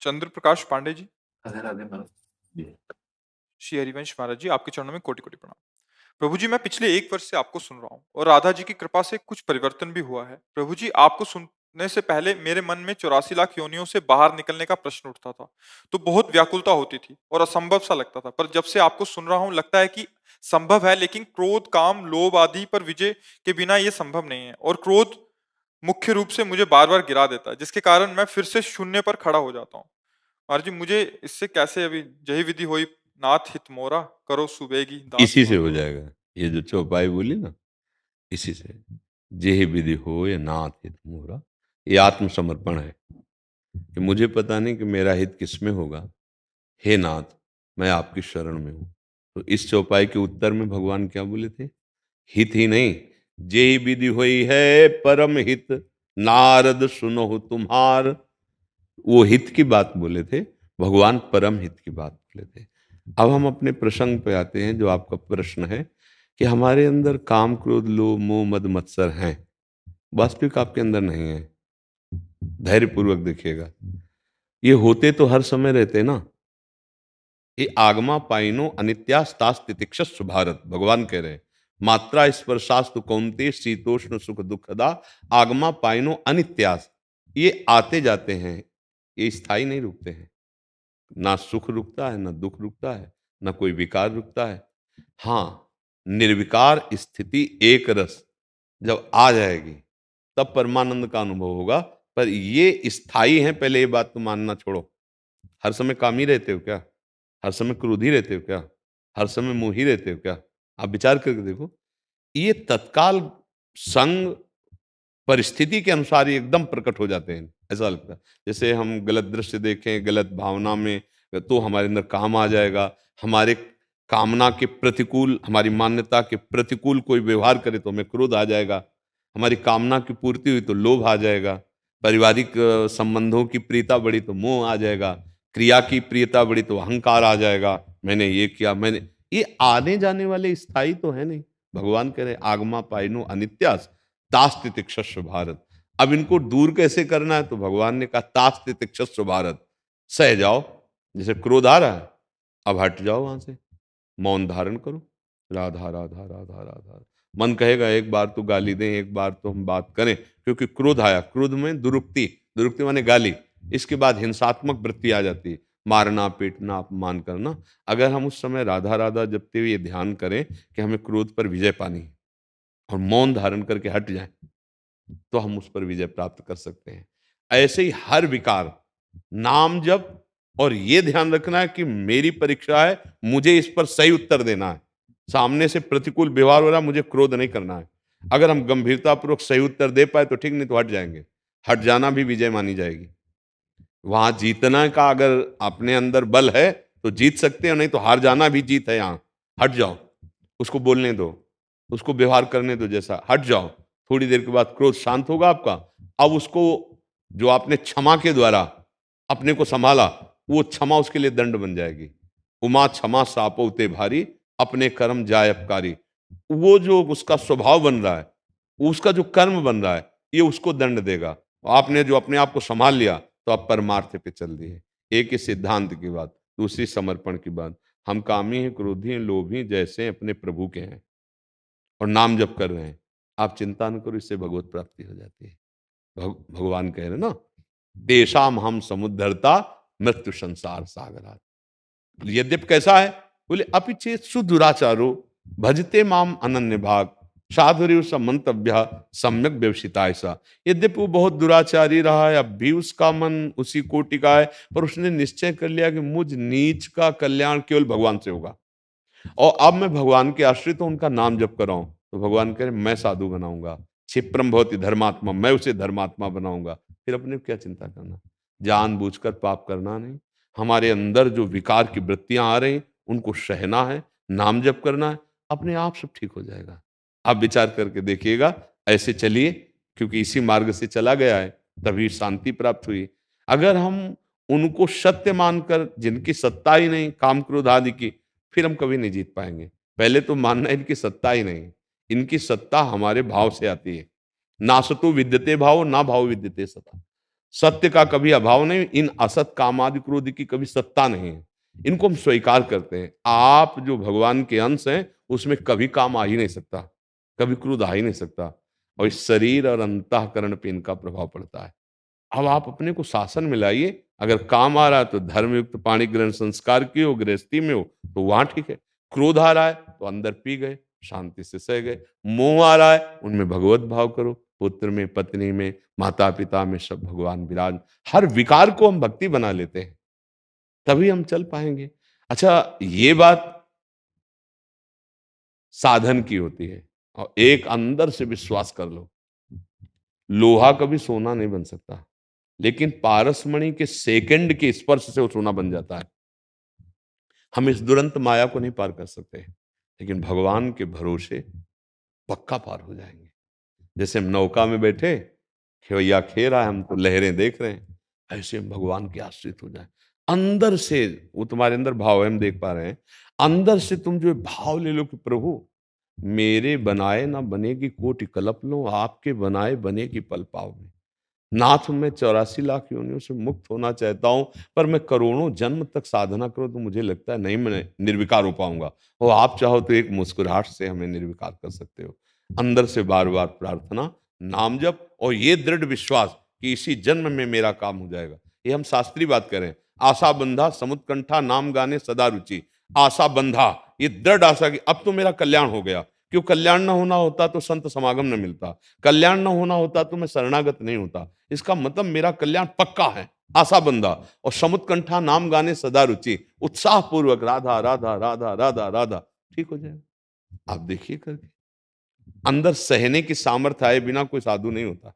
चंद्र प्रकाश पांडे जी, राधे राधे महाराज जी। श्री हरिवंश महाराज जी, आपके चरणों में कोटि-कोटि प्रणाम। प्रभु जी, मैं पिछले 1 वर्ष से आपको सुन रहा हूँ और राधा जी की कृपा से कुछ परिवर्तन भी हुआ है। प्रभु जी, आपको सुनने से पहले मेरे मन में 84 लाख योनियों से बाहर निकलने का प्रश्न उठता था, तो बहुत व्याकुलता होती थी और असंभव सा लगता था। पर जब से आपको सुन रहा हूँ, लगता है कि संभव है, लेकिन क्रोध, काम, लोभ आदि पर विजय के बिना ये संभव नहीं है और क्रोध मुख्य रूप से मुझे बार-बार गिरा देता है, जिसके कारण मैं फिर से शून्य पर खड़ा हो जाता हूँ। महाराज जी, मुझे इससे कैसे अभी जही विधि होई नाथ हित मोरा, करो सुबेगी दास इसी से हो मधुरा। जाएगा। ये जो चौपाई बोली ना, इसी से। जेहि विधि हो ये नाथ हित मोरा, ये आत्मसमर्पण है कि मुझे पता नहीं कि मेरा हित किसमें होगा। हे नाथ, मैं आपकी शरण में हूं। तो इस चौपाई के उत्तर में भगवान क्या बोले थे? हित ही नहीं, जेहि विधि होई है परम हित, नारद सुनो तुम्हार। वो हित की बात बोले थे, भगवान परम हित की बात बोले थे। अब हम अपने प्रसंग पे आते हैं, जो आपका प्रश्न है कि हमारे अंदर काम, क्रोध, लोभ, मोह, मद, मत्सर हैं। वास्तविक आपके अंदर नहीं है। धैर्यपूर्वक देखिएगा, ये होते तो हर समय रहते ना। ये आगमा पाइनो अनित्यास्तास तितिक्षस्व भारत, भगवान कह रहे हैं। मात्रा स्पर्शास्तु कौन्ते शीतोष्ण सुख दुखदा, आगमा पाइनो अनित्यास। ये आते जाते हैं, ये स्थायी नहीं रुकते हैं। ना सुख रुकता है, ना दुख रुकता है, ना कोई विकार रुकता है। हाँ, निर्विकार स्थिति एक रस जब आ जाएगी, तब परमानंद का अनुभव होगा। पर ये स्थायी है, पहले ये बात तो मानना छोड़ो। हर समय कामी रहते हो क्या? हर समय क्रोधी रहते हो क्या? हर समय मोही रहते हो क्या? आप विचार करके देखो। ये तत्काल संग परिस्थिति के अनुसार ही एकदम प्रकट हो जाते हैं, ऐसा लगता है। जैसे हम गलत दृश्य देखें, गलत भावना में, तो हमारे अंदर काम आ जाएगा। हमारे कामना के प्रतिकूल, हमारी मान्यता के प्रतिकूल कोई व्यवहार करे तो हमें क्रोध आ जाएगा। हमारी कामना की पूर्ति हुई तो लोभ आ जाएगा। पारिवारिक संबंधों की प्रियता बढ़ी तो मोह आ जाएगा। क्रिया की प्रियता बढ़ी तो अहंकार आ जाएगा। मैंने ये किया, मैंने ये आने जाने वाले स्थायी तो है नहीं। भगवान कह रहे आगमा पाइनो अनित्यास तास्ति तिक्षस्व भारत। अब इनको दूर कैसे करना है? तो भगवान ने कहा तास्ति तिक्षस्व भारत, सह जाओ। जैसे क्रोध आ रहा है, अब हट जाओ वहां से, मौन धारण करो। राधा राधा राधा राधा। मन कहेगा एक बार तो गाली दें, एक बार तो हम बात करें, क्योंकि क्रोध आया। क्रोध में दुरुक्ति, दुरुक्ति माने गाली। इसके बाद हिंसात्मक वृत्ति आ जाती है, मारना, पीटना, अपमान करना। अगर हम उस समय राधा राधा जपते हुए ये ध्यान करें कि हमें क्रोध पर विजय पानी है और मौन धारण करके हट जाएं, तो हम उस पर विजय प्राप्त कर सकते हैं। ऐसे ही हर विकार, नाम जप, और ये ध्यान रखना है कि मेरी परीक्षा है, मुझे इस पर सही उत्तर देना है। सामने से प्रतिकूल व्यवहार हो रहा है, मुझे क्रोध नहीं करना है। अगर हम गंभीरतापूर्वक सही उत्तर दे पाए तो ठीक, नहीं तो हट जाएंगे। हट जाना भी विजय मानी जाएगी। वहां जीतना का अगर अपने अंदर बल है तो जीत सकते हो, नहीं तो हार जाना भी जीत है। यहां हट जाओ, उसको बोलने दो, उसको व्यवहार करने दो जैसा, हट जाओ। थोड़ी देर के बाद क्रोध शांत होगा आपका। अब उसको, जो आपने क्षमा के द्वारा अपने को संभाला, वो क्षमा उसके लिए दंड बन जाएगी। उमा क्षमा सापोते भारी, अपने कर्म जाय अपकारी। वो जो उसका स्वभाव बन रहा है, उसका जो कर्म बन रहा है, ये उसको दंड देगा। आपने जो अपने आप को संभाल लिया, तो आप परमार्थ पे चल दिए। एक ही सिद्धांत की बात, दूसरी समर्पण की बात। हम कामी हैं, क्रोधी हैं, लोभी, जैसे अपने प्रभु के हैं और नाम जप कर रहे हैं। आप चिंता न करो, इससे भगवत प्राप्ति हो जाती है। भगवान कह रहे ना, तेषाम हम समुद्धरता मृत्यु संसार सागरात। यद्यप कैसा है? बोले अपिचेत सुदुराचारो भजते माम अनन्य भाग, साधुरु समंतव्य सम्यक व्यवसिता। ऐसा, यद्यपि वो बहुत दुराचारी रहा है, अब भी उसका मन उसी कोटि का है, पर उसने निश्चय कर लिया कि मुझ नीच का कल्याण केवल भगवान से होगा। और अब मैं भगवान के आश्रित हूं, उनका नाम जप कर रहा हूं, तो भगवान कह रहे मैं साधु बनाऊंगा। क्षिप्रम भवति धर्मात्मा, मैं उसे धर्मात्मा बनाऊंगा। फिर अपने क्या चिंता करना, जानबूझकर पाप करना नहीं। हमारे अंदर जो विकार की वृत्तियां आ रही, उनको सहना है, नाम जप करना है, अपने आप सब ठीक हो जाएगा। आप विचार करके देखिएगा, ऐसे चलिए, क्योंकि इसी मार्ग से चला गया है, तभी शांति प्राप्त हुई। अगर हम उनको सत्य मानकर, जिनकी सत्ता ही नहीं काम क्रोध आदि की, फिर हम कभी नहीं जीत पाएंगे। पहले तो मानना है इनकी सत्ता ही नहीं, इनकी सत्ता हमारे भाव से आती है। ना सतो विद्यते भाव, ना भाव विद्यते सता। सत्य का कभी अभाव नहीं, इन असत कामादि क्रोध की कभी सत्ता नहीं है। इनको हम स्वीकार करते हैं। आप जो भगवान के अंश हैं, उसमें कभी काम आ ही नहीं सकता, कभी क्रोध आ ही नहीं सकता, और इस शरीर और अंतःकरण पे इनका प्रभाव पड़ता है। अब आप अपने को शासन में लाइए। अगर काम आ रहा है तो धर्मयुक्त पाणी ग्रहण संस्कार की हो, गृहस्थी में हो तो वहां ठीक है। क्रोध आ रहा है तो अंदर पी गए, शांति से सह गए। मोह आ रहा है, उनमें भगवत भाव करो। पुत्र में, पत्नी में, माता पिता में, सब भगवान विराज। हर विकार को हम भक्ति बना लेते हैं, तभी हम चल पाएंगे। अच्छा, ये बात साधन की होती है, और एक अंदर से विश्वास कर लो, लोहा कभी सोना नहीं बन सकता, लेकिन पारसमणि के सेकंड के स्पर्श से वो सोना बन जाता है। हम इस दुरंत माया को नहीं पार कर सकते, लेकिन भगवान के भरोसे पक्का पार हो जाएंगे। जैसे हम नौका में बैठे, खेवैया खे रहा है, हम तो लहरें देख रहे हैं, ऐसे हम भगवान के आश्रित हो जाए। अंदर से वो तुम्हारे अंदर भाव है, हम देख पा रहे हैं। अंदर से तुम जो भाव ले लो कि प्रभु मेरे बनाए ना बने की कोटि कल्प लो, आपके बनाए बने की पल पाओ में। नाथ, मैं 84 लाख योनियों से मुक्त होना चाहता हूं, पर मैं करोड़ों जन्म तक साधना करूं तो मुझे लगता है नहीं, मैं निर्विकार हो पाऊंगा। और आप चाहो तो एक मुस्कुराहट से हमें निर्विकार कर सकते हो। अंदर से बार बार प्रार्थना, नाम जप, और ये दृढ़ विश्वास कि इसी जन्म में मेरा काम हो जाएगा। ये हम शास्त्रीय बात करें, आशा बंधा समुत्कंठा नाम गाने सदा रुचि। आशा बंधा, ये दृढ़ आशा कि अब तो मेरा कल्याण हो गया। क्यों? कल्याण ना होना होता तो संत समागम न मिलता, कल्याण न होना होता तो मैं शरणागत नहीं होता। इसका मतलब मेरा कल्याण पक्का है। आशा बंधा, और समुत्कंठा नाम गाने सदा रुचि, उत्साह पूर्वक राधा राधा राधा राधा राधा, ठीक हो जाएगा। आप देखिए करके, अंदर सहने की सामर्थ्य आए बिना कोई साधु नहीं होता।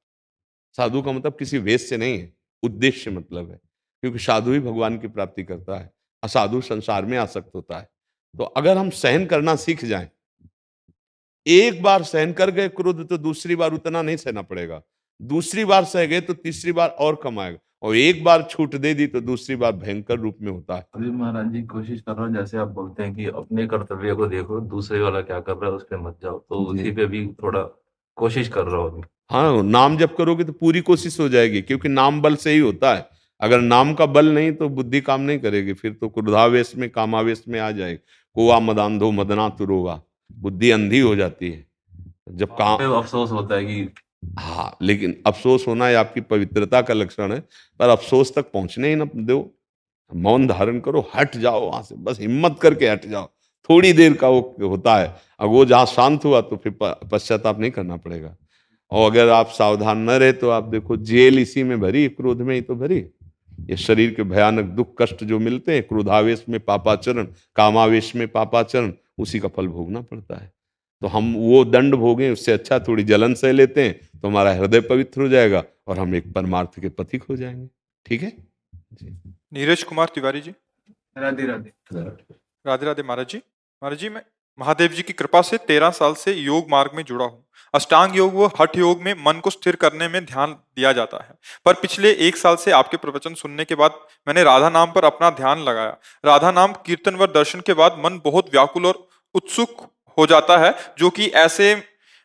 साधु का मतलब किसी वेश से नहीं है, उद्देश्य मतलब है, क्योंकि साधु ही भगवान की प्राप्ति करता है, असाधु संसार में आसक्त होता है। तो अगर हम सहन करना सीख जाएं, एक बार सहन कर गए क्रोध तो दूसरी बार उतना नहीं सहना पड़ेगा, दूसरी बार सह गए तो तीसरी बार और कम आएगा, और एक बार छूट दे दी तो दूसरी बार भयंकर रूप में होता है। अभी महाराज जी कोशिश कर रहा हूँ, जैसे आप बोलते हैं कि अपने कर्तव्य को देखो, दूसरे वाला क्या कर रहा है उस पर मत जाओ, तो उसी पे भी थोड़ा कोशिश कर रहा हूँ अभी। हाँ, नाम जप करोगे तो पूरी कोशिश हो जाएगी, क्योंकि नाम बल से ही होता है। अगर नाम का बल नहीं तो बुद्धि काम नहीं करेगी, फिर तो क्रोधावेश में कामावेश में आ जाएगी। कोआ मदांधो मदना तुरोगा, बुद्धि अंधी हो जाती है जब काम। फिर अफसोस होता है कि हाँ, लेकिन अफसोस होना है आपकी पवित्रता का लक्षण है, पर अफसोस तक पहुंचने ही ना दो। मौन धारण करो, हट जाओ वहां से, बस हिम्मत करके हट जाओ। थोड़ी देर का वो होता है, अब वो जहां शांत हुआ तो फिर पश्चाताप नहीं करना पड़ेगा। और अगर आप सावधान न रहे तो आप देखो, जेल इसी में भरी, क्रोध में ही तो भरी। ये शरीर के भयानक दुख कष्ट जो मिलते हैं, क्रोधावेश में पापाचरण, कामावेश में पापाचरण, उसी का फल भोगना पड़ता है। तो हम वो दंड भोगें, उससे अच्छा थोड़ी जलन सह लेते हैं, तो हमारा हृदय पवित्र हो जाएगा और हम एक परमार्थ के पथिक हो जाएंगे। ठीक है जी। नीरज कुमार तिवारी जी। राधे राधे। राधे राधे महाराज जी। महाराज जी, मैं महादेव जी की कृपा से 13 साल से योग मार्ग में जुड़ा हूँ। अष्टांग योग व हठ योग में मन को स्थिर करने में ध्यान दिया जाता है, पर पिछले 1 साल से आपके प्रवचन सुनने के बाद मैंने राधा नाम पर अपना ध्यान लगाया। राधा नाम कीर्तन व दर्शन के बाद मन बहुत व्याकुल और उत्सुक हो जाता है, जो कि ऐसे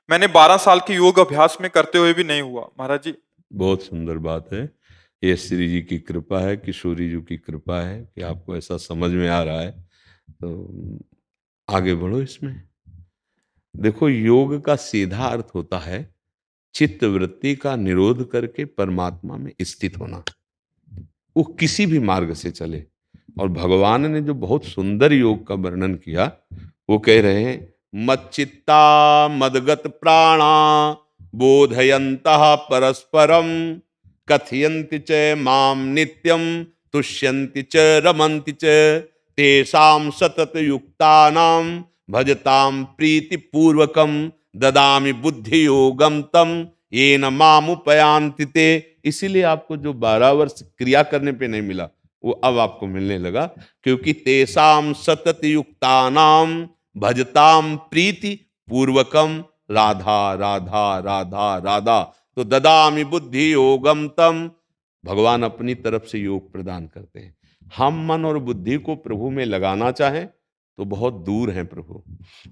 मैंने 12 साल के योग अभ्यास में करते हुए भी नहीं हुआ। महाराज जी, बहुत सुंदर बात है। ये श्री जी की कृपा है, किशोरी जी की कृपा है कि आपको ऐसा समझ में आ रहा है, तो आगे बढ़ो इसमें। देखो, योग का सीधा अर्थ होता है चित्त वृत्ति का निरोध करके परमात्मा में स्थित होना। वो किसी भी मार्ग से चले। और भगवान ने जो बहुत सुंदर योग का वर्णन किया, वो कह रहे हैं, मच्चित्ता मदगत प्राणा बोधयन्तः परस्परम कथयन्ति च माम नित्यम तुष्यन्ति च रमन्ति च तेषां सतत युक्तानां भजतां प्रीति पूर्वकम ददामि बुद्धि योगम तम येन मामुपयान्ति ते। इसीलिए आपको जो 12 वर्ष क्रिया करने पे नहीं मिला, वो अब आपको मिलने लगा, क्योंकि तेषां सतत युक्तानां भजताम प्रीति पूर्वकम राधा राधा राधा राधा, तो ददामि बुद्धि योगम तम। भगवान अपनी तरफ से योग प्रदान करते हैं। हम मन और बुद्धि को प्रभु में लगाना चाहें तो बहुत दूर हैं प्रभु,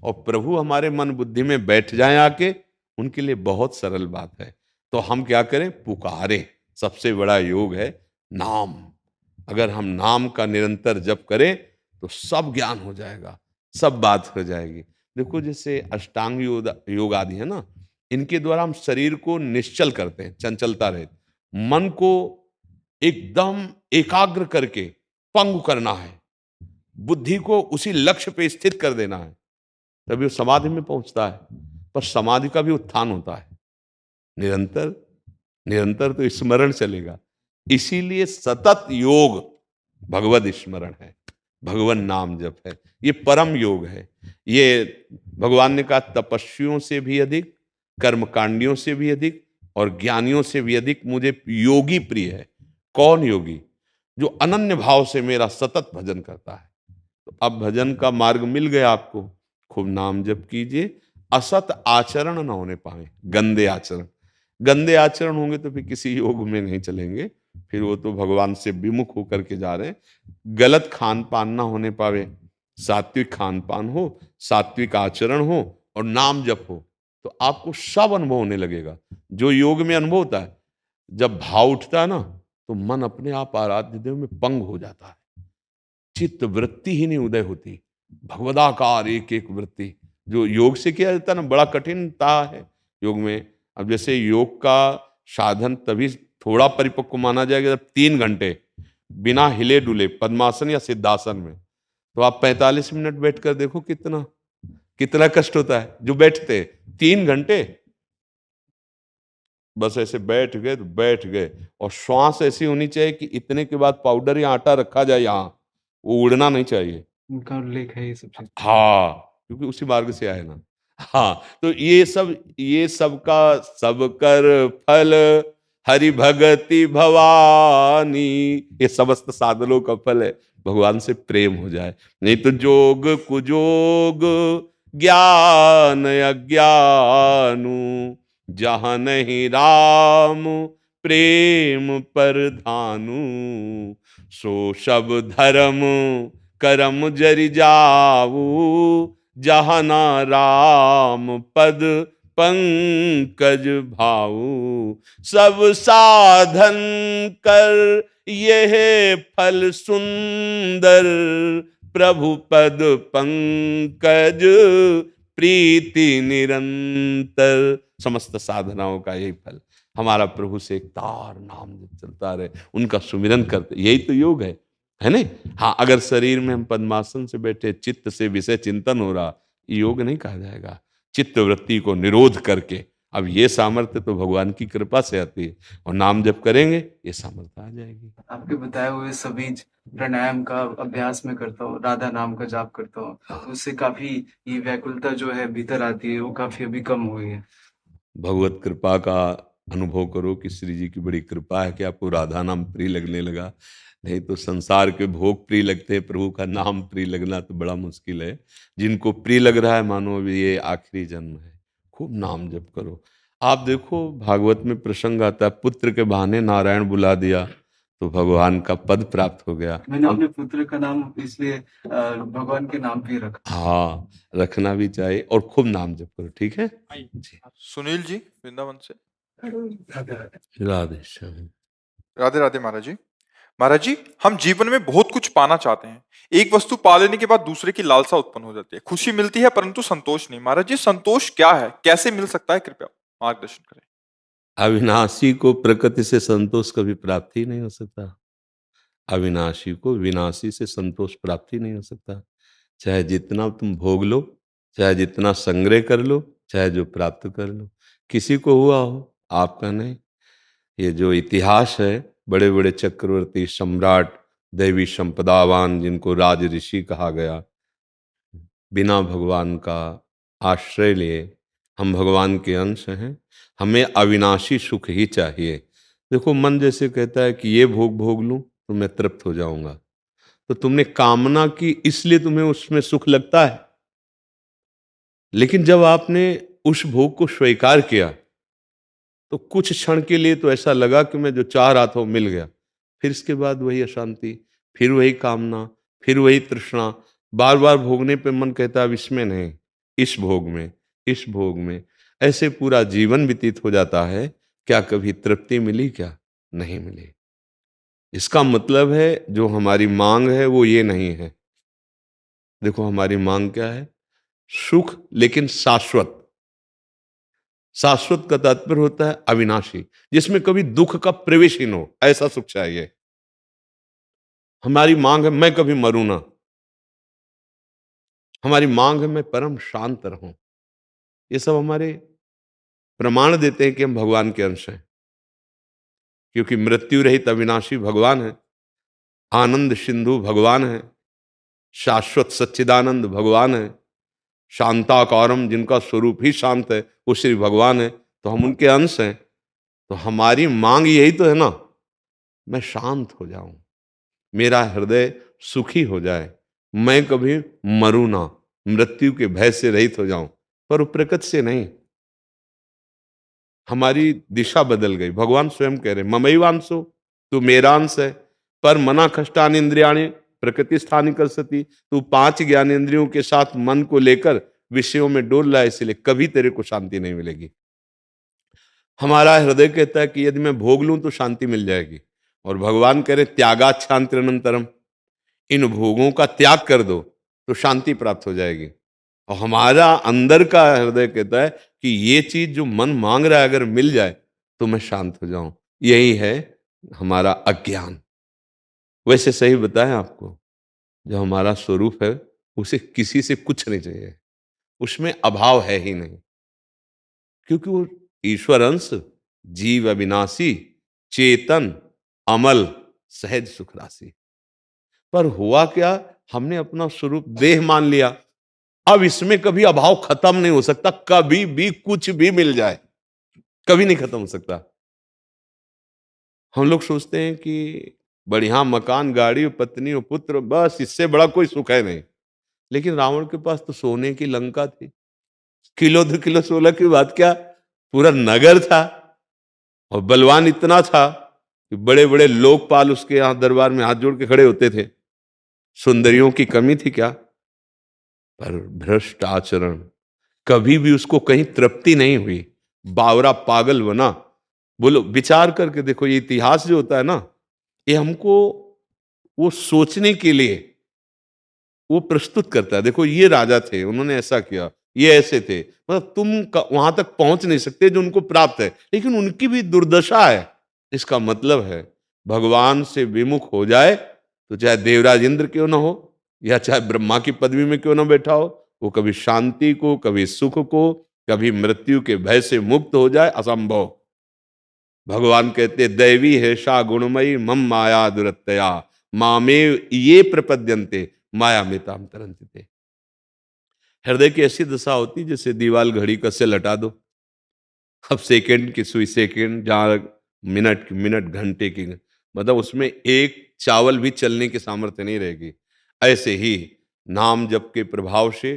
और प्रभु हमारे मन बुद्धि में बैठ जाएं आके, उनके लिए बहुत सरल बात है। तो हम क्या करें? पुकारें, सबसे बड़ा योग है नाम। अगर हम नाम का निरंतर जप करें तो सब ज्ञान हो जाएगा, सब बात हो जाएगी। देखो जैसे अष्टांग योग आदि है ना, इनके द्वारा हम शरीर को निश्चल करते हैं, चंचलता रहित, मन को एकदम एकाग्र करके पंग करना है, बुद्धि को उसी लक्ष्य पे स्थित कर देना है, तभी वो समाधि में पहुंचता है। पर समाधि का भी उत्थान होता है निरंतर, निरंतर तो स्मरण चलेगा। इसीलिए सतत योग भगवत स्मरण है, भगवान नाम जप है, ये परम योग है। ये भगवान ने कहा तपस्वियों से भी अधिक, कर्मकांडियों से भी अधिक और ज्ञानियों से भी अधिक मुझे योगी प्रिय है। कौन योगी? जो अनन्य भाव से मेरा सतत भजन करता है। तो अब भजन का मार्ग मिल गया आपको, खूब नाम जप कीजिए, असत आचरण ना होने पाए, गंदे आचरण। गंदे आचरण होंगे तो फिर किसी योग में नहीं चलेंगे, फिर वो तो भगवान से विमुख होकर के जा रहे हैं। गलत खान पान ना होने पावे, सात्विक खान पान हो, सात्विक आचरण हो और नाम जप हो, तो आपको सब अनुभव होने लगेगा। जो योग में अनुभव होता है, जब भाव उठता है ना, तो मन अपने आप आराध्य देव में पंग हो जाता है, चित्त वृत्ति ही नहीं उदय होती, भगवदाकार एक एक वृत्ति। जो योग से किया जाता है ना, बड़ा कठिनता है योग में। अब जैसे योग का साधन तभी थोड़ा परिपक्व माना जाएगा जब 3 घंटे बिना हिले डुले पद्मासन या सिद्धासन में, तो आप 45 मिनट बैठ कर देखो कितना कितना कष्ट होता है। जो बैठते 3 घंटे बस ऐसे बैठ गए तो बैठ गए, और श्वास ऐसी होनी चाहिए कि इतने के बाद पाउडर या आटा रखा जाए यहाँ, वो उड़ना नहीं चाहिए। उनका उल्लेख है ये सब चीज। हाँ, क्योंकि उसी मार्ग से आए ना। हाँ, तो ये सब का सब कर फल हरि भगति भवानी, ये समस्त साधनों का फल है भगवान से प्रेम हो जाए। नहीं तो जोग कुजोग ज्ञान अज्ञानु, जहां नहीं राम प्रेम पर धानु, सो सब धर्म करम जरि जाऊ, जहां ना राम पद पंकज भाऊ। सब साधन कर यह फल सुंदर, प्रभु पद पंकज प्रीति निरंतर। समस्त साधनाओं का यही फल, हमारा प्रभु से एक तार नाम चलता रहे, उनका सुमिरन करते, यही तो योग है नहीं। हाँ, अगर शरीर में हम पद्मासन से बैठे, चित्त से विषय चिंतन हो रहा, योग नहीं कहा जाएगा। चित्त वृत्ति को निरोध करके, अब ये सामर्थ्य तो भगवान की कृपा से आती है, और नाम जब करेंगे ये सामर्थ्य आ जाएगी। आपके बताए हुए सभी प्राणायाम का अभ्यास में करता हूँ, राधा नाम का जाप करता हूँ, तो उससे काफी ये व्याकुलता जो है भीतर आती है वो काफी अभी कम हुई है। भगवत कृपा का अनुभव करो कि श्री जी की बड़ी कृपा है कि आपको राधा नाम प्रिय लगने लगा। नहीं तो संसार के भोग प्रिय लगते हैं, प्रभु का नाम प्रिय लगना तो बड़ा मुश्किल है। जिनको प्रिय लग रहा है, मानो अभी ये आखिरी जन्म है, खूब नाम जप करो। आप देखो भागवत में प्रसंग आता है, पुत्र के बहाने नारायण बुला दिया तो भगवान का पद प्राप्त हो गया। मैंने अपने पुत्र का नाम इसलिए भगवान के नाम पे रखा। हाँ, रखना भी चाहिए, और खूब नाम जप करो, ठीक है जी। सुनील जी वृंदावन से। राधे श्याम। राधे राधे महाराज जी। महाराज जी, हम जीवन में बहुत कुछ पाना चाहते हैं, एक वस्तु पा लेने के बाद दूसरे की लालसा उत्पन्न हो जाती है, खुशी मिलती है परंतु संतोष नहीं। महाराज जी, संतोष क्या है, कैसे मिल सकता है, कृपया मार्गदर्शन करें। अविनाशी को प्रकृति से संतोष कभी प्राप्ति नहीं हो सकता। अविनाशी को विनाशी से संतोष प्राप्ति नहीं हो सकता। चाहे जितना तुम भोग लो, चाहे जितना संग्रह कर लो, चाहे जो प्राप्त कर लो, किसी को हुआ हो, आपका नहीं। ये जो इतिहास है, बड़े बड़े चक्रवर्ती सम्राट, दैवी संपदावान, जिनको राज ऋषि कहा गया, बिना भगवान का आश्रय लिए, हम भगवान के अंश हैं, हमें अविनाशी सुख ही चाहिए। देखो, मन जैसे कहता है कि ये भोग भोग लूं तो मैं तृप्त हो जाऊंगा, तो तुमने कामना की इसलिए तुम्हें उसमें सुख लगता है। लेकिन जब आपने उस भोग को स्वीकार किया तो कुछ क्षण के लिए तो ऐसा लगा कि मैं जो चाह रहा था वो मिल गया, फिर इसके बाद वही अशांति, फिर वही कामना, फिर वही तृष्णा। बार बार भोगने पे मन कहता है अब इसमें नहीं, इस भोग में, इस भोग में, ऐसे पूरा जीवन व्यतीत हो जाता है। क्या कभी तृप्ति मिली क्या? नहीं मिली। इसका मतलब है जो हमारी मांग है वो ये नहीं है। देखो हमारी मांग क्या है? सुख, लेकिन शाश्वत। शाश्वत का तात्पर्य होता है अविनाशी, जिसमें कभी दुख का प्रवेश ही न हो, ऐसा सुख चाहिए। हमारी मांग है मैं कभी मरूं ना। हमारी मांग है मैं परम शांत रहूं। ये सब हमारे प्रमाण देते हैं कि हम भगवान के अंश हैं, क्योंकि मृत्यु रहित अविनाशी भगवान है, आनंद सिंधु भगवान है, शाश्वत सच्चिदानंद भगवान है, शांताकारम जिनका स्वरूप ही शांत है वो श्री भगवान है। तो हम उनके अंश हैं। तो हमारी मांग यही तो है ना, मैं शांत हो जाऊं, मेरा हृदय सुखी हो जाए, मैं कभी मरूं ना, मृत्यु के भय से रहित हो जाऊं। पर वो प्रकृति से नहीं, हमारी दिशा बदल गई। भगवान स्वयं कह रहे ममैवांशो, तू मेरा अंश है। पर मना खष्टान इंद्रियाणी प्रकृति स्थानी कर सती, तू 5 ज्ञानेंद्रियों के साथ मन को लेकर विषयों में डोल रहा है, इसलिए कभी तेरे को शांति नहीं मिलेगी। हमारा हृदय कहता है कि यदि मैं भोग लूं तो शांति मिल जाएगी, और भगवान कह रहे त्यागात शांति अनंतरम, इन भोगों का त्याग कर दो तो शांति प्राप्त हो जाएगी। और हमारा अंदर का हृदय कहता है कि ये चीज जो मन मांग रहा है अगर मिल जाए तो मैं शांत हो जाऊं। यही है हमारा अज्ञान। वैसे सही बताएं आपको, जो हमारा स्वरूप है उसे किसी से कुछ नहीं चाहिए, उसमें अभाव है ही नहीं, क्योंकि वो ईश्वर अंश, जीव अविनाशी, चेतन, अमल, सहज सुख राशि। पर हुआ क्या, हमने अपना स्वरूप देह मान लिया। अब इसमें कभी अभाव खत्म नहीं हो सकता, कभी भी कुछ भी मिल जाए, कभी नहीं खत्म हो सकता। हम लोग सोचते हैं कि बढ़िया मकान, गाड़ी, पत्नी और पुत्र, बस इससे बड़ा कोई सुख है नहीं। लेकिन रावण के पास तो सोने की लंका थी, किलो 2 किलो 16 की बात क्या, पूरा नगर था, और बलवान इतना था कि बड़े बड़े लोकपाल उसके यहां दरबार में हाथ जोड़ के खड़े होते थे। सुंदरियों की कमी थी क्या? पर भ्रष्ट आचरण, कभी भी उसको कहीं तृप्ति नहीं हुई, बावरा पागल बना। बोलो विचार करके देखो, ये इतिहास जो होता है ना, ये हमको वो सोचने के लिए वो प्रस्तुत करता है। देखो ये राजा थे, उन्होंने ऐसा किया, ये ऐसे थे, मतलब तुम वहां तक पहुंच नहीं सकते जो उनको प्राप्त है, लेकिन उनकी भी दुर्दशा है। इसका मतलब है भगवान से विमुख हो जाए तो चाहे देवराज इंद्र क्यों ना हो, या चाहे ब्रह्मा की पदवी में क्यों ना बैठा हो, वो कभी शांति को, कभी सुख को, कभी मृत्यु के भय से मुक्त हो जाए असंभव। भगवान कहते दैवी है शा गुणमयी मम माया दुरत्तया, मामेव ये प्रपद्यन्ते माया में ताम तरंते। हृदय की ऐसी दशा होती जैसे दीवाल घड़ी का से लटा दो, अब सेकंड की सुई सेकंड, जहां मिनट की मिनट, घंटे की मतलब उसमें एक चावल भी चलने की सामर्थ्य नहीं रहेगी। ऐसे ही नाम जप के प्रभाव से,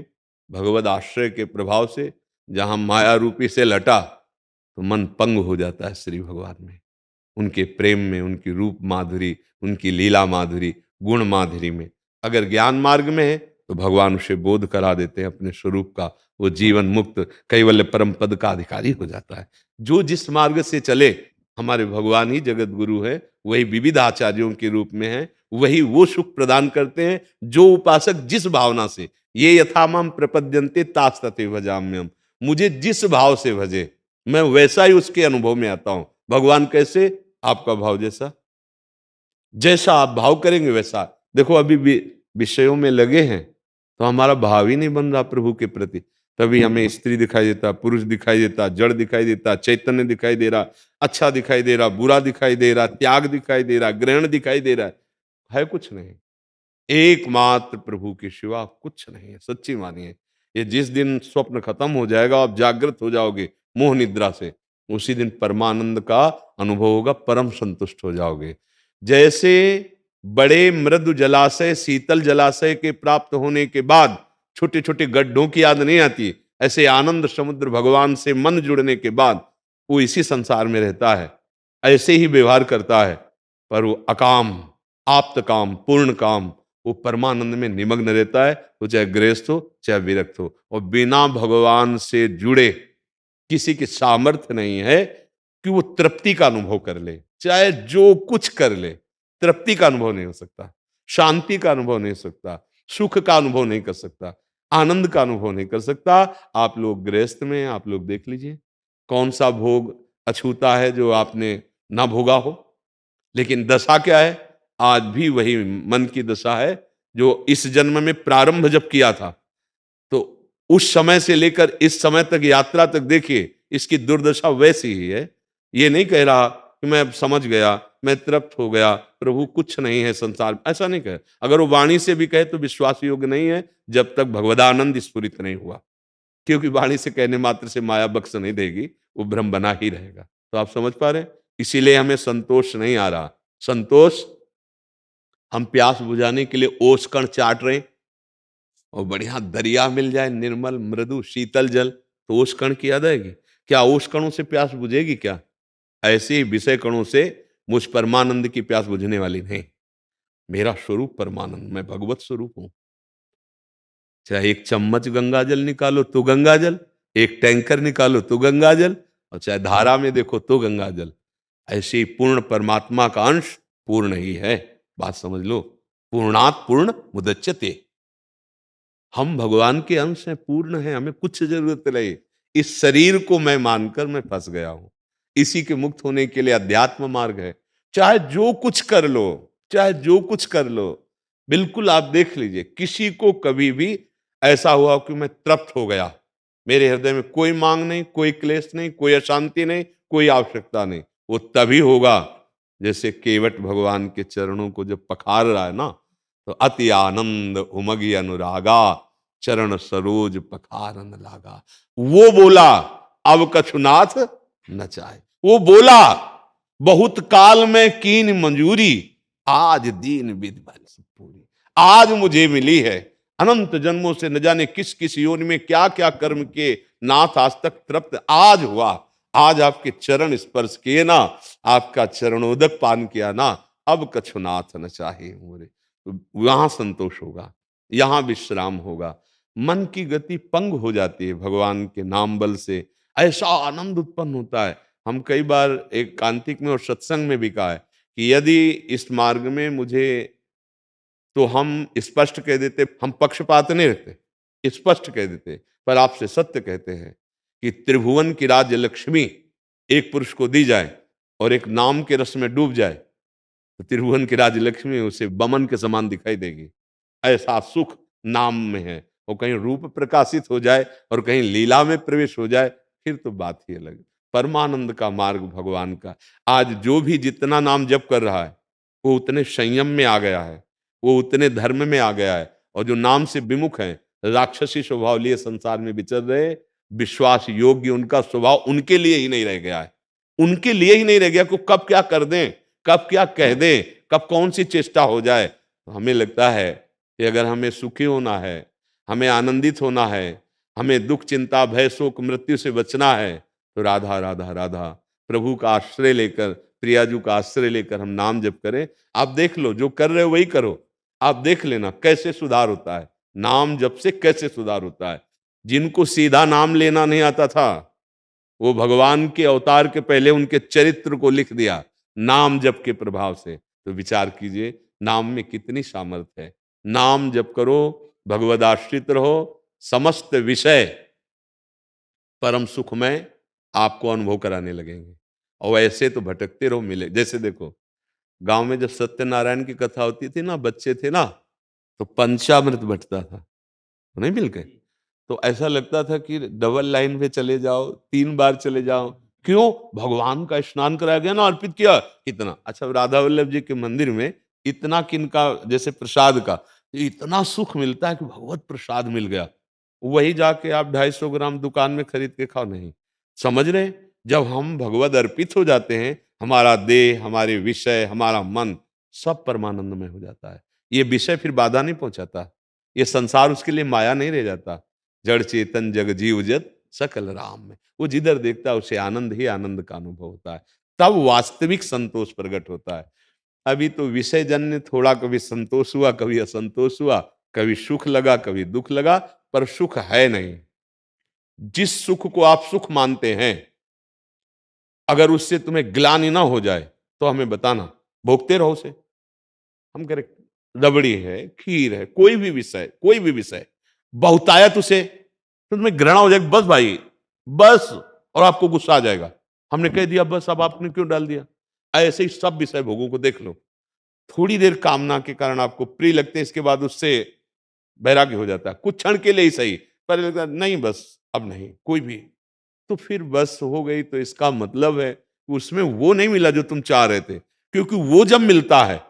भगवद आश्रय के प्रभाव से जहां माया रूपी से लटा, तो मन पंग हो जाता है श्री भगवान में, उनके प्रेम में, उनकी रूप माधुरी, उनकी लीला माधुरी, गुण माधुरी में। अगर ज्ञान मार्ग में है तो भगवान उसे बोध करा देते हैं अपने स्वरूप का, वो जीवन मुक्त कैवल्य परम पद का अधिकारी हो जाता है। जो जिस मार्ग से चले, हमारे भगवान ही जगत गुरु है, वही विविध आचार्यों के रूप में है, वही वो सुख प्रदान करते हैं जो उपासक जिस भावना से, ये यथामाम प्रपद्यन्ते तास तथैव भजाम्यहम्, मुझे जिस भाव से भजे मैं वैसा ही उसके अनुभव में आता हूं। भगवान कैसे? आपका भाव जैसा, जैसा आप भाव करेंगे वैसा। देखो अभी भी विषयों में लगे हैं तो हमारा भाव ही नहीं बन रहा प्रभु के प्रति, तभी हमें स्त्री दिखाई देता, पुरुष दिखाई देता, जड़ दिखाई देता, चैतन्य दिखाई दे रहा, अच्छा दिखाई दे रहा, बुरा दिखाई दे रहा, त्याग दिखाई दे रहा, ग्रहण दिखाई दे रहा है कुछ नहीं। एकमात्र प्रभु के सिवा कुछ नहीं है, सच्ची मानिए। ये जिस दिन स्वप्न खत्म हो जाएगा, आप जागृत हो जाओगे मोह निद्रा से, उसी दिन परमानंद का अनुभव होगा, परम संतुष्ट हो जाओगे। जैसे बड़े मृदु जलाशय, शीतल जलाशय के प्राप्त होने के बाद छोटे छोटे गड्ढों की याद नहीं आती, ऐसे आनंद समुद्र भगवान से मन जुड़ने के बाद वो इसी संसार में रहता है, ऐसे ही व्यवहार करता है, पर वो अकाम, आप्त काम, पूर्ण काम, वो परमानंद में निमग्न रहता है। वो चाहे गृहस्थ हो चाहे विरक्त हो, और बिना भगवान से जुड़े किसी की सामर्थ्य नहीं है कि वो तृप्ति का अनुभव कर ले। चाहे जो कुछ कर ले, तृप्ति का अनुभव नहीं हो सकता, शांति का अनुभव नहीं हो सकता, सुख का अनुभव नहीं कर सकता, आनंद का अनुभव नहीं कर सकता। आप लोग गृहस्थ में, आप लोग देख लीजिए कौन सा भोग अछूता है जो आपने ना भोगा हो। लेकिन दशा क्या है? आज भी वही मन की दशा है जो इस जन्म में प्रारंभ जब किया था, तो उस समय से लेकर इस समय तक यात्रा तक देखिए, इसकी दुर्दशा वैसी ही है। ये नहीं कह रहा कि मैं अब समझ गया, मैं तृप्त हो गया, प्रभु कुछ नहीं है संसार में, ऐसा नहीं कहे। अगर वो वाणी से भी कहे तो विश्वास योग्य नहीं है जब तक भगवदानंद स्फुरित नहीं हुआ, क्योंकि वाणी से कहने मात्र से माया बख्श नहीं देगी, वो भ्रम बना ही रहेगा। तो आप समझ पा रहे हैं? इसीलिए हमें संतोष नहीं आ रहा। संतोष, हम प्यास बुझाने के लिए ओस कण चाट रहे हैं, और बढ़िया दरिया मिल जाए, निर्मल मृदु शीतल जल, तो ओस कण की याद आएगी क्या? ओस कणों से प्यास बुझेगी क्या? ऐसे ही विषय कणों से मुझ परमानंद की प्यास बुझने वाली नहीं। मेरा स्वरूप परमानंद, मैं भगवत स्वरूप हूं। चाहे एक चम्मच गंगा जल निकालो तो गंगा जल, एक टैंकर निकालो तो गंगा जल, और चाहे धारा में देखो तो गंगा जल। ऐसे ही पूर्ण परमात्मा का अंश पूर्ण ही है। बात समझ लो, पूर्णात पूर्ण मुदच्यते। हम भगवान के अंश हैं, पूर्ण हैं, हमें कुछ जरूरत नहीं। इस शरीर को मैं मानकर मैं फंस गया हूं। इसी के मुक्त होने के लिए अध्यात्म मार्ग है। चाहे जो कुछ कर लो, चाहे जो कुछ कर लो, बिल्कुल आप देख लीजिए, किसी को कभी भी ऐसा हुआ कि मैं तृप्त हो गया, मेरे हृदय में कोई मांग नहीं, कोई क्लेश नहीं, कोई अशांति नहीं, कोई आवश्यकता नहीं, वो तभी होगा जैसे केवट भगवान के चरणों को जब पखार रहा है ना, तो अति आनंद उमगी अनुरागा, चरण सरोज पखारन लागा। वो बोला अब कछुनाथ न चाहे, वो बोला बहुत काल में कीन मंजूरी, आज दीन विधि पूरी। आज मुझे मिली है, अनंत जन्मों से न जाने किस किस योनि में क्या क्या कर्म के नाथ आज तक तृप्त आज हुआ। आज आपके चरण स्पर्श किए ना, आपका चरणोदक पान किया ना, अब कछुनाथ न चाहे मोरे। तो वहां संतोष होगा, यहां विश्राम होगा। मन की गति पंग हो जाती है भगवान के नाम बल से, ऐसा आनंद उत्पन्न होता है। हम कई बार एक कांतिक में और सत्संग में भी कहा है कि यदि इस मार्ग में मुझे, तो हम स्पष्ट कह देते, हम पक्षपात नहीं रखते, स्पष्ट कह देते, पर आपसे सत्य कहते हैं कि त्रिभुवन की राज्य लक्ष्मी एक पुरुष को दी जाए और एक नाम के रस में डूब जाए, तो त्रिभुवन की राज्य लक्ष्मी उसे बमन के समान दिखाई देगी। ऐसा सुख नाम में है। और कहीं रूप प्रकाशित हो जाए और कहीं लीला में प्रवेश हो जाए, फिर तो बात ही अलग। परमानंद का मार्ग भगवान का, आज जो भी जितना नाम जप कर रहा है, वो उतने संयम में आ गया है, वो उतने धर्म में आ गया है। और जो नाम से विमुख हैं, राक्षसी स्वभाव लिए संसार में विचर रहे, विश्वास योग्य उनका स्वभाव उनके लिए ही नहीं रह गया है, उनके लिए ही नहीं रह गया। को कब क्या कर दें, कब क्या कह दें, कब कौन सी चेष्टा हो जाए। तो हमें लगता है कि अगर हमें सुखी होना है, हमें आनंदित होना है, हमें दुख चिंता भय शोक मृत्यु से बचना है, तो राधा राधा राधा प्रभु का आश्रय लेकर, प्रियाजू का आश्रय लेकर हम नाम जप करें। आप देख लो, जो कर रहे हो वही करो। आप देख लेना कैसे सुधार होता है, नाम जप से कैसे सुधार होता है। जिनको सीधा नाम लेना नहीं आता था, वो भगवान के अवतार के पहले उनके चरित्र को लिख दिया नाम जप के प्रभाव से। तो विचार कीजिए, नाम में कितनी सामर्थ्य है। नाम जप करो, भगवदाश्रित रहो, समस्त विषय परम सुख में आपको अनुभव कराने लगेंगे। और ऐसे तो भटकते रहो, मिले। जैसे देखो, गांव में जब सत्यनारायण की कथा होती थी ना, बच्चे थे ना, तो पंचामृत बंटता था, नहीं मिल गए, तो ऐसा लगता था कि डबल लाइन पे चले जाओ, 3 बार चले जाओ। क्यों? भगवान का स्नान कराया गया ना, अर्पित किया इतना। अच्छा, राधा वल्लभ जी के मंदिर में इतना किनका, जैसे प्रसाद का इतना सुख मिलता है कि भगवत प्रसाद मिल गया। वही जाके आप 250 ग्राम दुकान में खरीद के खाओ, नहीं। समझ रहे? जब हम भगवत अर्पित हो जाते हैं, हमारा देह, हमारे विषय, हमारा मन सब परमानंद में हो जाता है। ये विषय फिर बाधा नहीं पहुंचाता, ये संसार उसके लिए माया नहीं रह जाता। जड़ चेतन जग जीव जत सकल राम में, वो जिधर देखता है उसे आनंद ही आनंद का अनुभव होता है। तब वास्तविक संतोष प्रकट होता है। अभी तो विषय जन्य थोड़ा, कभी संतोष हुआ, कभी असंतोष हुआ, कभी सुख लगा, कभी दुख लगा, पर सुख है नहीं। जिस सुख को आप सुख मानते हैं, अगर उससे तुम्हें ग्लानि ना हो जाए तो हमें बताना, भोगते रहो उसे। हम कह रहे रबड़ी है, खीर है, कोई भी विषय बहुतायत उसे, तो तुम्हें घृणा हो जाएगी, बस भाई बस, और आपको गुस्सा आ जाएगा। हमने कह दिया बस, अब आपने क्यों डाल दिया। ऐसे ही सब विषय भोगों को देख लो, थोड़ी देर कामना के कारण आपको प्रिय लगते हैं, इसके बाद उससे वैराग्य हो जाता है, कुछ क्षण के लिए ही सही, पर लगता है नहीं बस अब नहीं कोई भी, तो फिर बस हो गई। तो इसका मतलब है उसमें वो नहीं मिला जो तुम चाह रहे थे, क्योंकि वो जब मिलता है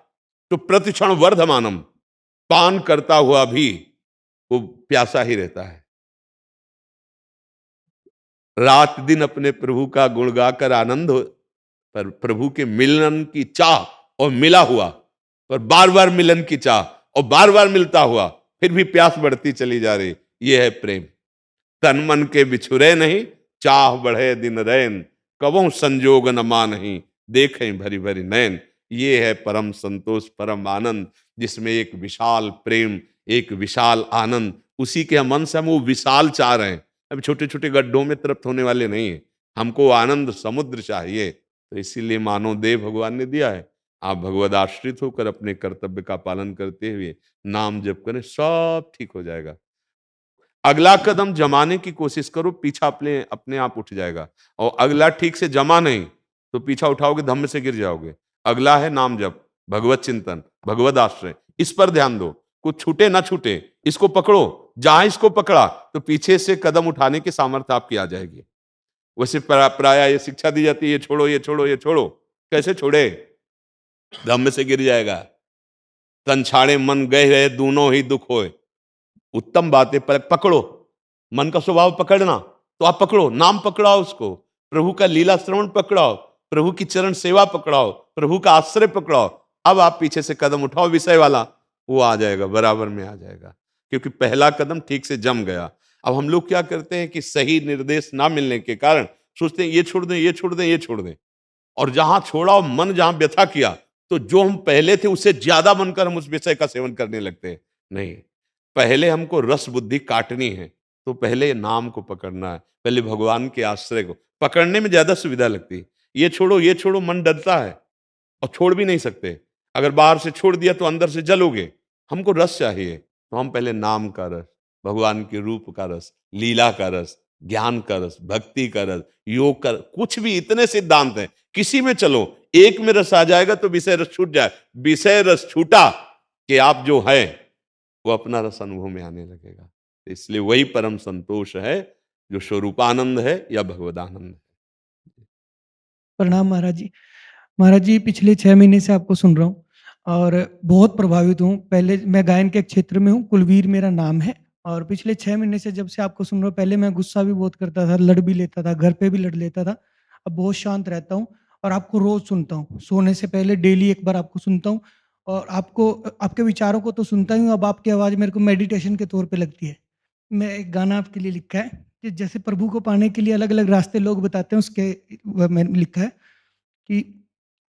तो प्रतिक्षण वर्धमानम, पान करता हुआ भी वो प्यासा ही रहता है। रात दिन अपने प्रभु का गुण गाकर आनंद हो, पर प्रभु के मिलन की चाह और मिला हुआ, पर बार बार मिलन की चाह और बार बार मिलता हुआ, फिर भी प्यास बढ़ती चली जा रही, यह है प्रेम। तन मन के बिछुरे नहीं, चाह बढ़े दिन रैन, कबों संजोग न मानहीं, देखें भरी भरी नैन। ये है परम संतोष, परम आनंद, जिसमें एक विशाल प्रेम, एक विशाल आनंद, उसी के मन से हम वो विशाल चाह रहे हैं। अब छोटे छोटे गड्ढों में तृप्त होने वाले नहीं है, हमको आनंद समुद्र चाहिए। तो इसीलिए मानव देह भगवान ने दिया है। आप भगवद आश्रित होकर अपने कर्तव्य का पालन करते हुए नाम जप करें, सब ठीक हो जाएगा। अगला कदम जमाने की कोशिश करो, पीछा अपने अपने आप उठ जाएगा। और अगला ठीक से जमा नहीं तो पीछा उठाओगे, धम्म से गिर जाओगे। अगला है नाम जप, भगवत चिंतन, भगवत आश्रय, इस पर ध्यान दो, कुछ छूटे ना छूटे, इसको पकड़ो। जहां इसको पकड़ा तो पीछे से कदम उठाने की सामर्थ्य आपकी आ जाएगी। वैसे प्राय ये शिक्षा दी जाती है, ये छोड़ो ये छोड़ो ये छोड़ो, कैसे छोड़े, धम्म से गिर जाएगा। तन छाड़े मन गए रहे, दोनों ही दुख होए। उत्तम बात है, पकड़ो, मन का स्वभाव पकड़ना, तो आप पकड़ो, नाम पकड़ाओ उसको, प्रभु का लीला श्रवण पकड़ाओ, प्रभु की चरण सेवा पकड़ाओ, प्रभु का आश्रय पकड़ाओ। अब आप पीछे से कदम उठाओ विषय वाला, वो आ जाएगा, बराबर में आ जाएगा, क्योंकि पहला कदम ठीक से जम गया। अब हम लोग क्या करते हैं कि सही निर्देश ना मिलने के कारण सोचते हैं ये छोड़ दें ये छोड़ दें ये छोड़ दें, और जहां छोड़ा और मन जहां व्यथा किया, तो जो हम पहले थे उससे ज्यादा बनकर हम उस विषय का सेवन करने लगते हैं। नहीं, पहले हमको रस बुद्धि काटनी है, तो पहले नाम को पकड़ना है, पहले भगवान के आश्रय को पकड़ने में ज्यादा सुविधा लगती है। ये छोड़ो मन डरता है और छोड़ भी नहीं सकते। अगर बाहर से छोड़ दिया तो अंदर से जलोगे। हमको रस चाहिए, तो हम पहले नाम का रस, भगवान के रूप का रस, लीला का रस, ज्ञान का रस, भक्ति का रस, योग का, कुछ भी इतने सिद्धांत हैं, किसी में चलो, एक में रस आ जाएगा तो विषय रस छूट जाए। विषय रस छूटा कि आप जो है वो अपना रस अनुभव में आने लगेगा। इसलिए वही परम संतोष है जो स्वरूपानंद है या भगवदानंद है। प्रणाम महाराज जी। महाराज जी, पिछले 6 महीने से आपको सुन रहा हूँ और बहुत प्रभावित हूँ। पहले मैं गायन के क्षेत्र में हूँ, कुलवीर मेरा नाम है, और पिछले 6 महीने से जब से आपको सुन रहा हूँ, पहले मैं गुस्सा भी बहुत करता था, लड़ भी लेता था, घर पे भी लड़ लेता था। अब बहुत शांत रहता हूँ और आपको रोज सुनता हूँ, सोने से पहले डेली एक बार आपको सुनता हूँ, और आपको आपके विचारों को तो सुनता ही हूँ, अब आपकी आवाज़ मेरे को मेडिटेशन के तौर पे लगती है। मैं एक गाना आपके लिए लिखा है कि जैसे प्रभु को पाने के लिए अलग अलग रास्ते लोग बताते हैं, उसके मैंने लिखा है कि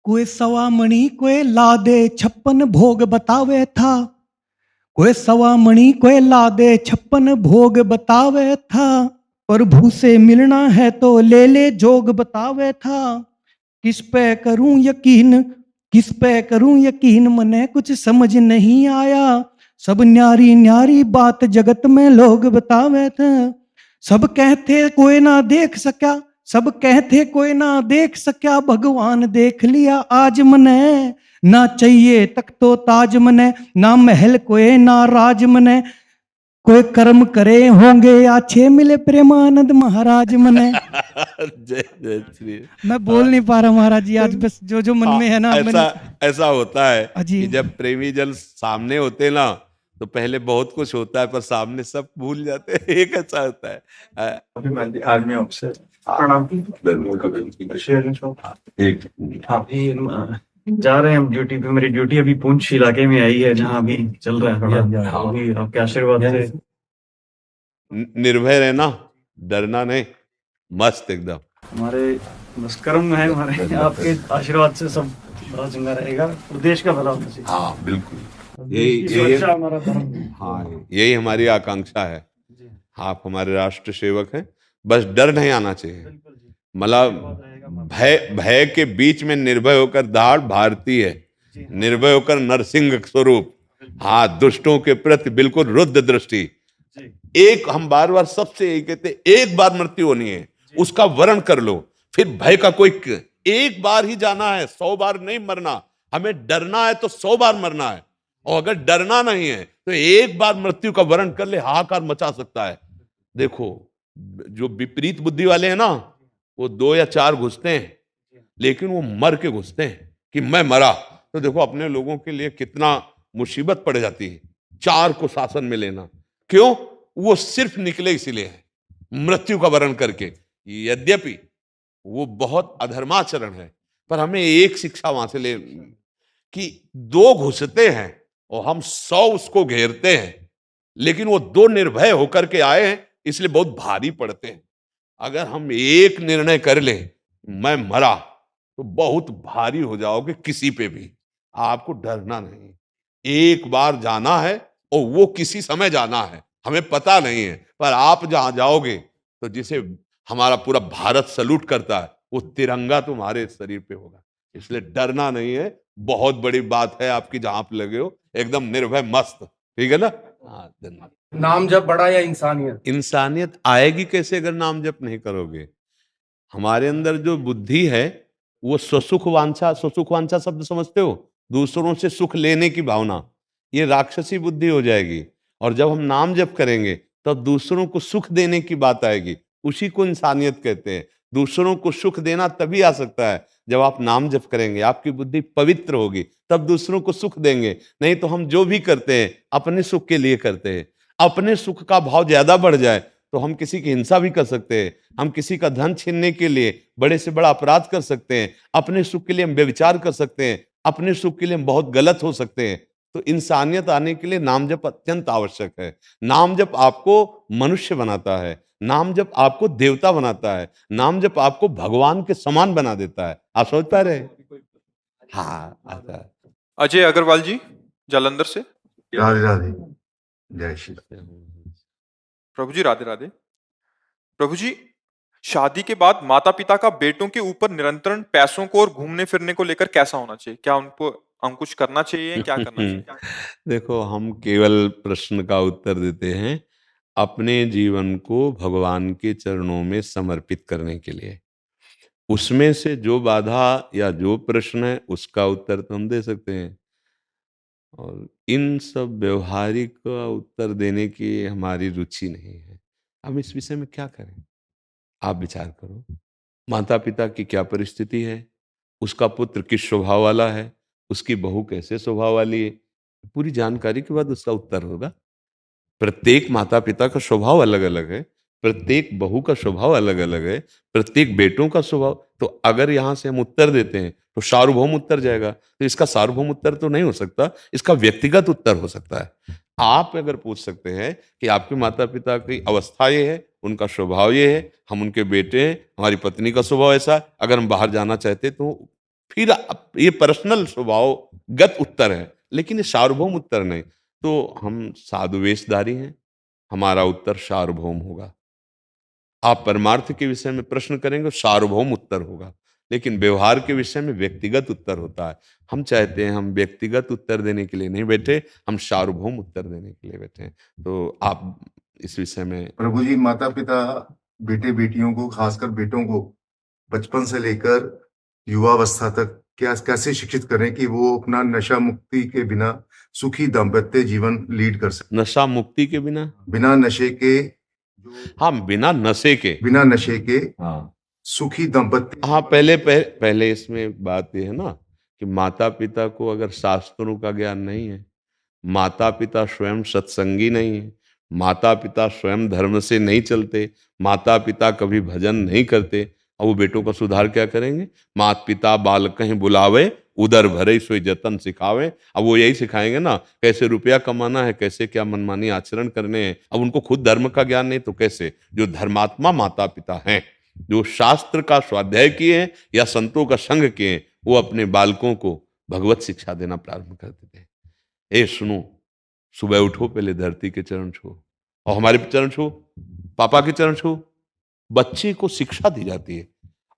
कोई सवा मणि कोई ला दे 56 भोग बतावे था, कोई सवा मणि कोई ला दे 56 भोग बतावे था, प्रभु से मिलना है तो ले ले जोग बतावे था। किस पे करूं यकीन, किस पे करूं यकीन, मने कुछ समझ नहीं आया, सब न्यारी न्यारी बात जगत में लोग बतावे थे। सब कहते कोई ना देख सका, सब कहते कोई ना देख सका, भगवान देख लिया आज मने, ना चाहिए तक तो ताज मने, ना महल कोई ना राज मने, कोई कर्म करे होंगे अच्छे मिले प्रेमानंद महाराज मने। जय जय श्री। मैं बोल नहीं पा रहा महाराज जी, आज बस जो जो मन में है ना। ऐसा होता है जी। कि जब प्रेमी जन सामने होते ना तो पहले बहुत कुछ होता है, पर सामने सब भूल जाते हैं। एक ऐसा होता है। आज मैं आपसे प्रणाम जा रहे हैं हम ड्यूटी पे। मेरी ड्यूटी अभी पुंछ इलाके में आई है, जहाँ अभी चल रहा है अभी आपके आशीर्वाद से निर्भय रहना, डरना नहीं, मस्त एकदम। हमारे बस कर्म है, हमारे आपके आशीर्वाद से सब बड़ा चंगा रहेगा, देश का भला होना चाहिए। हाँ बिल्कुल, यही हमारा धर्म। हाँ, यही हमारी आकांक्षा है। आप हमारे राष्ट्र सेवक हैं, बस डर नहीं आना चाहिए। मतलब भय भय के बीच में निर्भय होकर दाढ़ भारती है, जी निर्भय होकर नरसिंह स्वरूप। हाँ, दुष्टों के प्रति बिल्कुल रुद्र दृष्टि। जी एक हम बार बार सबसे यही कहते हैं, एक बार मृत्यु होनी है, उसका वरण कर लो, फिर भय का एक बार ही जाना है, 100 बार नहीं मरना। हमें डरना है तो 100 बार मरना है, और अगर डरना नहीं है तो एक बार मृत्यु का वरण कर ले, हाहाकार मचा सकता है। देखो, जो विपरीत बुद्धि वाले हैं ना, वो 2 या 4 घुसते हैं, लेकिन वो मर के घुसते हैं कि मैं मरा। तो देखो अपने लोगों के लिए कितना मुसीबत पड़ जाती है 4 को शासन में लेना। क्यों? वो सिर्फ निकले इसीलिए है, मृत्यु का वरण करके। यद्यपि वो बहुत अधर्माचरण है, पर हमें एक शिक्षा वहां से ले कि 2 घुसते हैं और हम 100 उसको घेरते हैं, लेकिन वो 2 निर्भय होकर के आए हैं, इसलिए बहुत भारी पड़ते हैं। अगर हम एक निर्णय कर लें, मैं मरा, तो बहुत भारी हो जाओगे किसी पे भी। आपको डरना नहीं, एक बार जाना है और वो किसी समय जाना है, हमें पता नहीं है, पर आप जहां जाओगे तो जिसे हमारा पूरा भारत सलूट करता है, वो तिरंगा तुम्हारे शरीर पे होगा। इसलिए डरना नहीं है, बहुत बड़ी बात है आपकी जहां आप लगे हो, एकदम निर्भय मस्त। ठीक है ना? हाँ, धन्यवाद। नाम जब बड़ा या इंसानियत? इंसानियत आएगी कैसे अगर नाम जप नहीं करोगे? हमारे अंदर जो बुद्धि है वो स्वसुख वांछा शब्द समझते हो? दूसरों से सुख लेने की भावना, ये राक्षसी बुद्धि हो जाएगी। और जब हम नाम जप करेंगे तब दूसरों को सुख देने की बात आएगी, उसी को इंसानियत कहते हैं। दूसरों को सुख देना तभी आ सकता है जब आप नाम जप करेंगे, आपकी बुद्धि पवित्र होगी, तब दूसरों को सुख देंगे। नहीं तो हम जो भी करते हैं अपने सुख के लिए करते हैं। अपने सुख का भाव ज्यादा बढ़ जाए तो हम किसी की हिंसा भी कर सकते हैं, हम किसी का धन छीनने के लिए बड़े से बड़ा अपराध कर सकते हैं, अपने सुख के लिए हम व्यभिचार कर सकते हैं, अपने सुख के लिए हम बहुत गलत हो सकते हैं। तो इंसानियत आने के लिए नाम जप अत्यंत आवश्यक है। नाम जप आपको मनुष्य बनाता है, नाम जप आपको देवता बनाता है, नाम जप आपको भगवान के समान बना देता है। आप समझ पा रहे हैं? हाँ, आता है। अजय अग्रवाल जी, जालंधर से। राधे राधे, जय श्री राम। प्रभु जी राधे राधे। प्रभु जी, शादी के बाद माता पिता का बेटों के ऊपर निरंतर पैसों को और घूमने फिरने को लेकर कैसा होना चाहिए? क्या उनको अंकुश करना चाहिए? क्या करना चाहिए? देखो, हम केवल प्रश्न का उत्तर देते हैं अपने जीवन को भगवान के चरणों में समर्पित करने के लिए। उसमें से जो बाधा या जो प्रश्न है उसका उत्तर तो हम दे सकते हैं, और इन सब व्यवहारिक का उत्तर देने की हमारी रुचि नहीं है। हम इस विषय में क्या करें? आप विचार करो, माता पिता की क्या परिस्थिति है, उसका पुत्र किस स्वभाव वाला है, उसकी बहू कैसे स्वभाव वाली है, पूरी जानकारी के बाद उसका उत्तर होगा। प्रत्येक माता पिता का स्वभाव अलग अलग है, प्रत्येक बहू का स्वभाव अलग अलग है, प्रत्येक बेटों का स्वभाव। तो अगर यहाँ से हम उत्तर देते हैं तो सार्वभौम उत्तर जाएगा, तो इसका सार्वभौम उत्तर तो नहीं हो सकता, इसका व्यक्तिगत उत्तर हो सकता है। आप अगर पूछ सकते हैं कि आपके माता पिता की अवस्था ये है, उनका स्वभाव ये है, हम उनके बेटे हैं, हमारी पत्नी का स्वभाव ऐसा है, अगर हम बाहर जाना चाहते तो फिर ये पर्सनल स्वभावगत उत्तर है, लेकिन ये सार्वभौम उत्तर नहीं। तो हम साधु वेशधारी हैं, हमारा उत्तर सार्वभौम होगा। आप परमार्थ के विषय में प्रश्न करेंगे, सार्वभौम उत्तर होगा, लेकिन व्यवहार के विषय में व्यक्तिगत उत्तर होता है। हम चाहते हैं हम व्यक्तिगत उत्तर देने के लिए नहीं बैठे, हम सार्वभौम उत्तर देने के लिए बैठे हैं। तो आप इस विषय में। प्रभु जी, माता पिता बेटे बेटियों को, खासकर बेटों को बचपन से लेकर युवावस्था तक कैसे शिक्षित करें कि वो अपना नशा मुक्ति के बिना सुखी दाम्पत्य जीवन लीड कर सके? नशा मुक्ति के बिना, बिना नशे के, हाँ, बिना नशे के, बिना नशे के हाँ, सुखी दाम्पत्य। हाँ, पहले इसमें बात यह है ना कि माता पिता को अगर शास्त्रों का ज्ञान नहीं है, माता पिता स्वयं सत्संगी नहीं है, माता पिता स्वयं धर्म से नहीं चलते, माता पिता कभी भजन नहीं करते, और वो बेटों का सुधार क्या करेंगे? माता पिता बालक कहीं बुलावे, उधर भरे सोई जतन सिखावे। अब वो यही सिखाएंगे ना कैसे रुपया कमाना है, कैसे क्या मनमानी आचरण करने हैं। अब उनको खुद धर्म का ज्ञान नहीं तो कैसे? जो धर्मात्मा माता पिता हैं, जो शास्त्र का स्वाध्याय किए हैं या संतों का संग किए हैं, वो अपने बालकों को भगवत शिक्षा देना प्रारंभ कर देते हैं। ए सुनो, सुबह उठो, पहले धरती के चरण छो, और हमारे चरण छो, पापा के चरण छो। बच्चे को शिक्षा दी जाती है,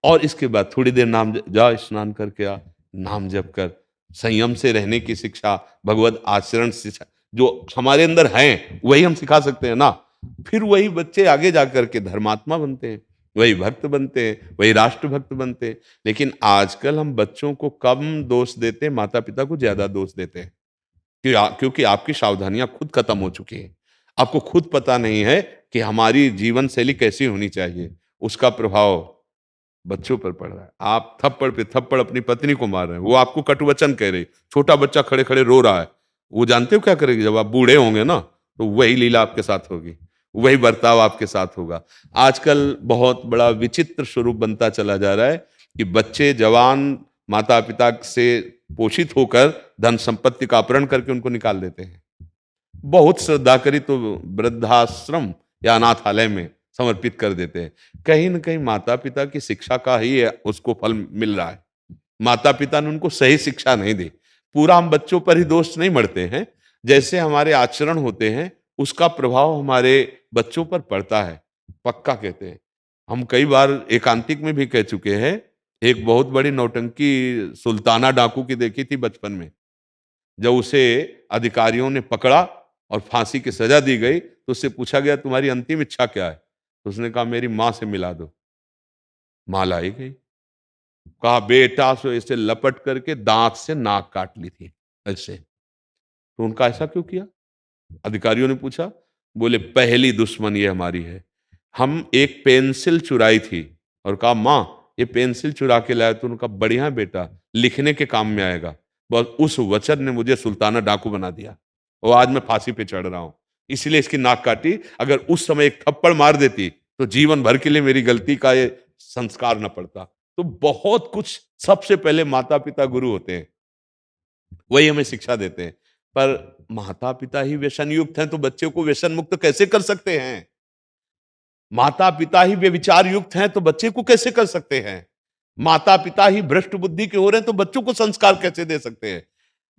और इसके बाद थोड़ी देर नाम जा, स्नान करके आ, नाम जप कर, संयम से रहने की शिक्षा, भगवत आचरण शिक्षा जो हमारे अंदर हैं वही हम सिखा सकते हैं ना। फिर वही बच्चे आगे जाकर के धर्मात्मा बनते हैं, वही भक्त बनते हैं, वही राष्ट्र भक्त बनते हैं। लेकिन आजकल हम बच्चों को कम दोष देते हैं, माता पिता को ज्यादा दोष देते हैं, क्योंकि आपकी सावधानियां खुद खत्म हो चुकी हैं। आपको खुद पता नहीं है कि हमारी जीवन शैली कैसी होनी चाहिए, उसका प्रभाव बच्चों पर पड़ रहा है। आप थप्पड़ पे थप्पड़ अपनी पत्नी को मार रहे हैं, वो आपको कटुवचन कह रही, छोटा बच्चा खड़े खड़े रो रहा है, वो जानते हो क्या करेगी? जब आप बूढ़े होंगे ना, तो वही लीला आपके साथ होगी, वही बर्ताव आपके साथ होगा। आजकल बहुत बड़ा विचित्र स्वरूप बनता चला जा रहा है कि बच्चे जवान माता पिता से पोषित होकर धन संपत्ति का अपहरण करके उनको निकाल देते हैं। बहुत श्रद्धा करी तो वृद्धाश्रम या अनाथालय में समर्पित कर देते हैं। कहीं न कहीं माता पिता की शिक्षा का ही उसको फल मिल रहा है। माता पिता ने उनको सही शिक्षा नहीं दी। पूरा हम बच्चों पर ही दोष नहीं मढ़ते हैं, जैसे हमारे आचरण होते हैं उसका प्रभाव हमारे बच्चों पर पड़ता है, पक्का कहते हैं। हम कई बार एकांतिक में भी कह चुके हैं। एक बहुत बड़ी नौटंकी सुल्ताना डाकू की देखी थी बचपन में। जब उसे अधिकारियों ने पकड़ा और फांसी की सजा दी गई तो उससे पूछा गया तुम्हारी अंतिम इच्छा क्या है? तो उसने कहा मेरी मां से मिला दो। मां लाई गई। कहा बेटा, सो ऐसे लपट करके दांत से नाक काट ली थी ऐसे। तो उनका ऐसा क्यों किया? अधिकारियों ने पूछा। बोले पहली दुश्मन ये हमारी है। हम एक पेंसिल चुराई थी और कहा मां ये पेंसिल चुरा के लाया। तो उनका बढ़िया बेटा, लिखने के काम में आएगा। बस उस वचन ने मुझे सुल्ताना डाकू बना दिया और आज मैं फांसी पे चढ़ रहा हूं, इसलिए इसकी नाक काटी। अगर उस समय एक थप्पड़ मार देती तो जीवन भर के लिए मेरी गलती का ये संस्कार न पड़ता। तो बहुत कुछ, सबसे पहले माता पिता गुरु होते हैं, वही हमें शिक्षा देते हैं। पर माता पिता ही व्यसन युक्त हैं तो बच्चे को व्यसन मुक्त कैसे कर सकते हैं? माता पिता ही व्यभिचार युक्त हैं तो बच्चे को कैसे कर सकते हैं? माता पिता ही भ्रष्ट बुद्धि के हो रहे हैं तो बच्चों को संस्कार कैसे दे सकते हैं?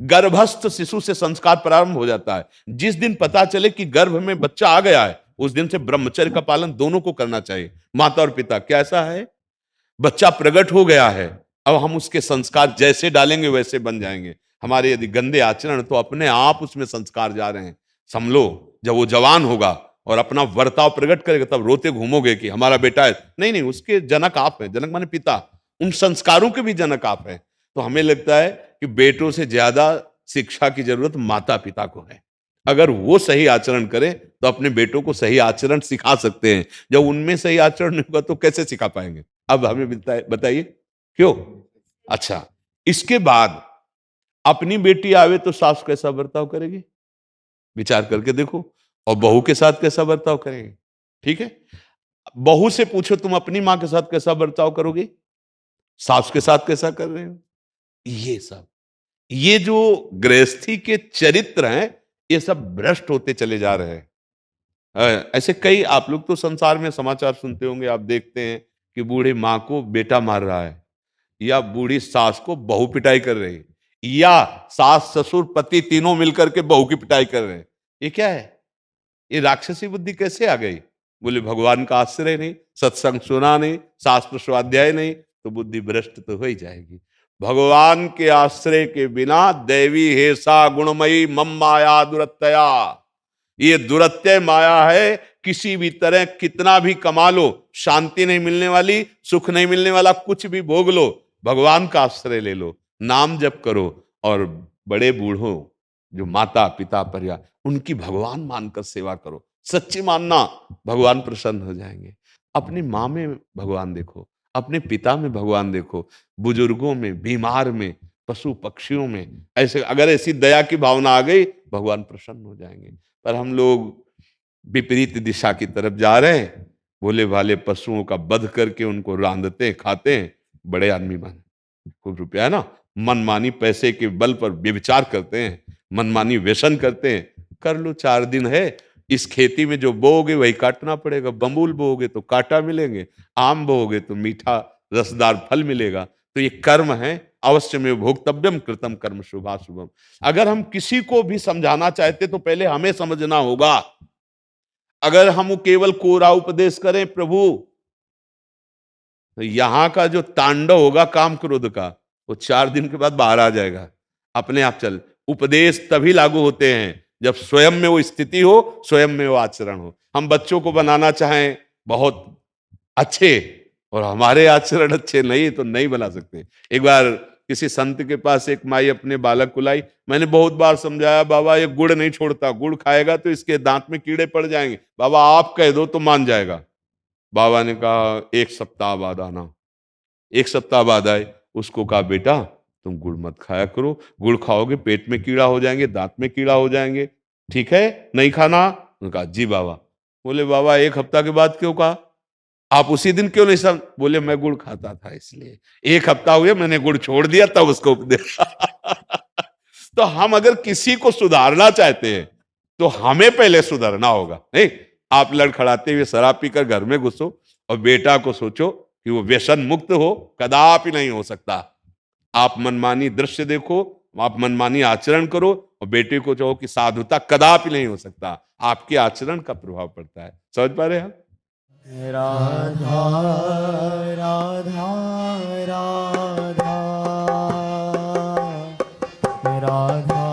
गर्भस्थ शिशु से संस्कार प्रारंभ हो जाता है। जिस दिन पता चले कि गर्भ में बच्चा आ गया है, उस दिन से ब्रह्मचर्य का पालन दोनों को करना चाहिए, माता और पिता। क्या ऐसा है? बच्चा प्रकट हो गया है, अब हम उसके संस्कार जैसे डालेंगे वैसे बन जाएंगे। हमारे यदि गंदे आचरण तो अपने आप उसमें संस्कार जा रहे हैं। समझ लो, जब वो जवान होगा और अपना वर्ताव प्रकट करेगा तब रोते घूमोगे कि हमारा बेटा है। नहीं नहीं, उसके जनक आप हैं। जनक माने पिता, उन संस्कारों के भी जनक आप हैं। तो हमें लगता है कि बेटों से ज्यादा शिक्षा की जरूरत माता पिता को है। अगर वो सही आचरण करें तो अपने बेटों को सही आचरण सिखा सकते हैं। जब उनमें सही आचरण नहीं होगा तो कैसे सिखा पाएंगे? अब हमें बताइए क्यों? अच्छा, इसके बाद अपनी बेटी आवे तो सास कैसा बर्ताव करेगी, विचार करके देखो। और बहू के साथ कैसा बर्ताव करेंगे? ठीक है, बहू से पूछो तुम अपनी मां के साथ कैसा बर्ताव करोगे, सास के साथ कैसा कर रहे हो। ये सब, ये जो गृहस्थी के चरित्र हैं, ये सब भ्रष्ट होते चले जा रहे हैं। ऐसे कई, आप लोग तो संसार में समाचार सुनते होंगे, आप देखते हैं कि बूढ़ी माँ को बेटा मार रहा है, या बूढ़ी सास को बहू पिटाई कर रही है, या सास ससुर पति तीनों मिलकर के बहू की पिटाई कर रहे हैं। ये क्या है? ये राक्षसी बुद्धि कैसे आ गई? बोले भगवान का आश्रय नहीं, सत्संग सुना नहीं, शास्त्र स्वाध्याय नहीं, तो बुद्धि भ्रष्ट तो हो ही जाएगी। भगवान के आश्रय के बिना दैवी हेसा गुणमयी मम माया दुरत्यया, ये दुरत्यय माया है। किसी भी तरह कितना भी कमा लो, शांति नहीं मिलने वाली, सुख नहीं मिलने वाला, कुछ भी भोग लो, भगवान का आश्रय ले लो, नाम जप करो। और बड़े बूढ़ों जो माता पिता परिवार, उनकी भगवान मानकर सेवा करो, सच्ची मानना, भगवान प्रसन्न हो जाएंगे। अपनी माँ में भगवान देखो, अपने पिता में भगवान देखो, बुजुर्गों में, बीमार में, पशु पक्षियों में। ऐसे अगर ऐसी दया की भावना आ गई, भगवान प्रसन्न हो जाएंगे। पर हम लोग विपरीत दिशा की तरफ जा रहे हैं। भोले भाले पशुओं का वध करके उनको रांधते खाते हैं, बड़े आदमी बन, खूब रुपया है ना, मनमानी पैसे के बल पर व्यभिचार करते हैं, मनमानी व्यसन करते हैं। कर लो, 4 दिन है, इस खेती में जो बोओगे वही काटना पड़ेगा। बम्बूल बोओगे तो कांटा मिलेंगे, आम बोओगे तो मीठा रसदार फल मिलेगा। तो ये कर्म है, अवश्य में भोक्तव्यम कृतम कर्म शुभाशुभम। अगर हम किसी को भी समझाना चाहते तो पहले हमें समझना होगा। अगर हम केवल कोरा उपदेश करें, प्रभु यहाँ का जो तांडव होगा काम क्रोध का, वो 4 दिन के बाद बाहर आ जाएगा, अपने आप चल। उपदेश तभी लागू होते हैं जब स्वयं में वो स्थिति हो, स्वयं में वो आचरण हो। हम बच्चों को बनाना चाहें बहुत अच्छे और हमारे आचरण अच्छे नहीं तो नहीं बना सकते। एक बार किसी संत के पास एक माई अपने बालक को लाई। मैंने बहुत बार समझाया, बाबा ये गुड़ नहीं छोड़ता, गुड़ खाएगा तो इसके दांत में कीड़े पड़ जाएंगे, बाबा आप कह दो तो मान जाएगा। बाबा ने कहा 1 सप्ताह बाद आना। 1 सप्ताह बाद आए, उसको कहा बेटा तुम गुड़ मत खाया करो, गुड़ खाओगे पेट में कीड़ा हो जाएंगे, दांत में कीड़ा हो जाएंगे, ठीक है नहीं खाना? उन्होंने कहा जी बाबा। बोले बाबा 1 हफ्ता के बाद क्यों कहा, आप उसी दिन क्यों नहीं समझ? बोले मैं गुड़ खाता था इसलिए, 1 हफ्ता हुए मैंने गुड़ छोड़ दिया तब उसको उपदेश। तो हम अगर किसी को सुधारना चाहते हैं तो हमें पहले सुधरना होगा। नहीं, आप लड़खड़ाते हुए शराब पीकर घर में घुसो और बेटा को सोचो कि वो व्यसन मुक्त हो, कदापि नहीं हो सकता। आप मनमानी दृश्य देखो, आप मनमानी आचरण करो और बेटे को चाहो कि साधुता, कदापि नहीं हो सकता। आपके आचरण का प्रभाव पड़ता है। समझ पा रहे हैं आप? राधा राधा राधा राधा राधा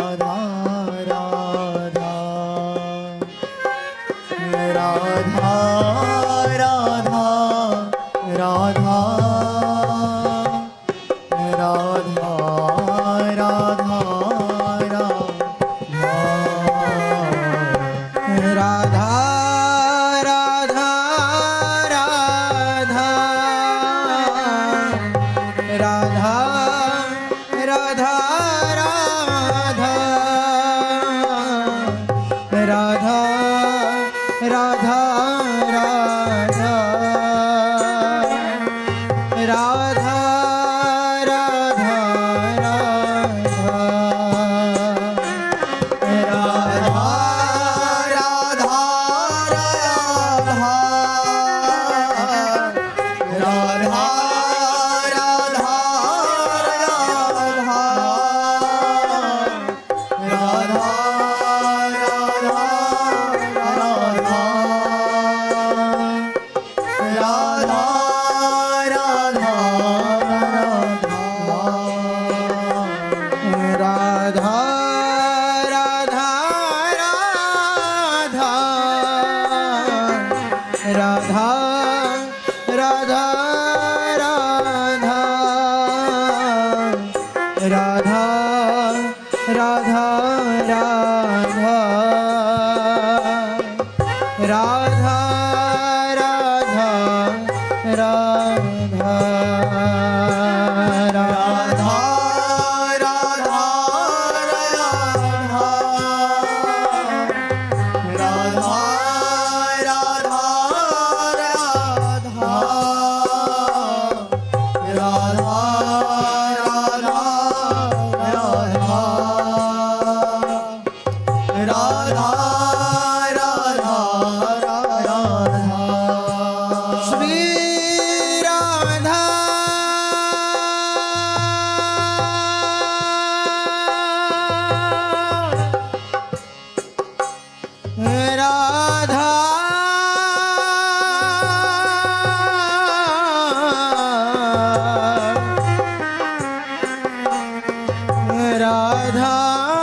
राधा राधा राधा राधा राधा राधा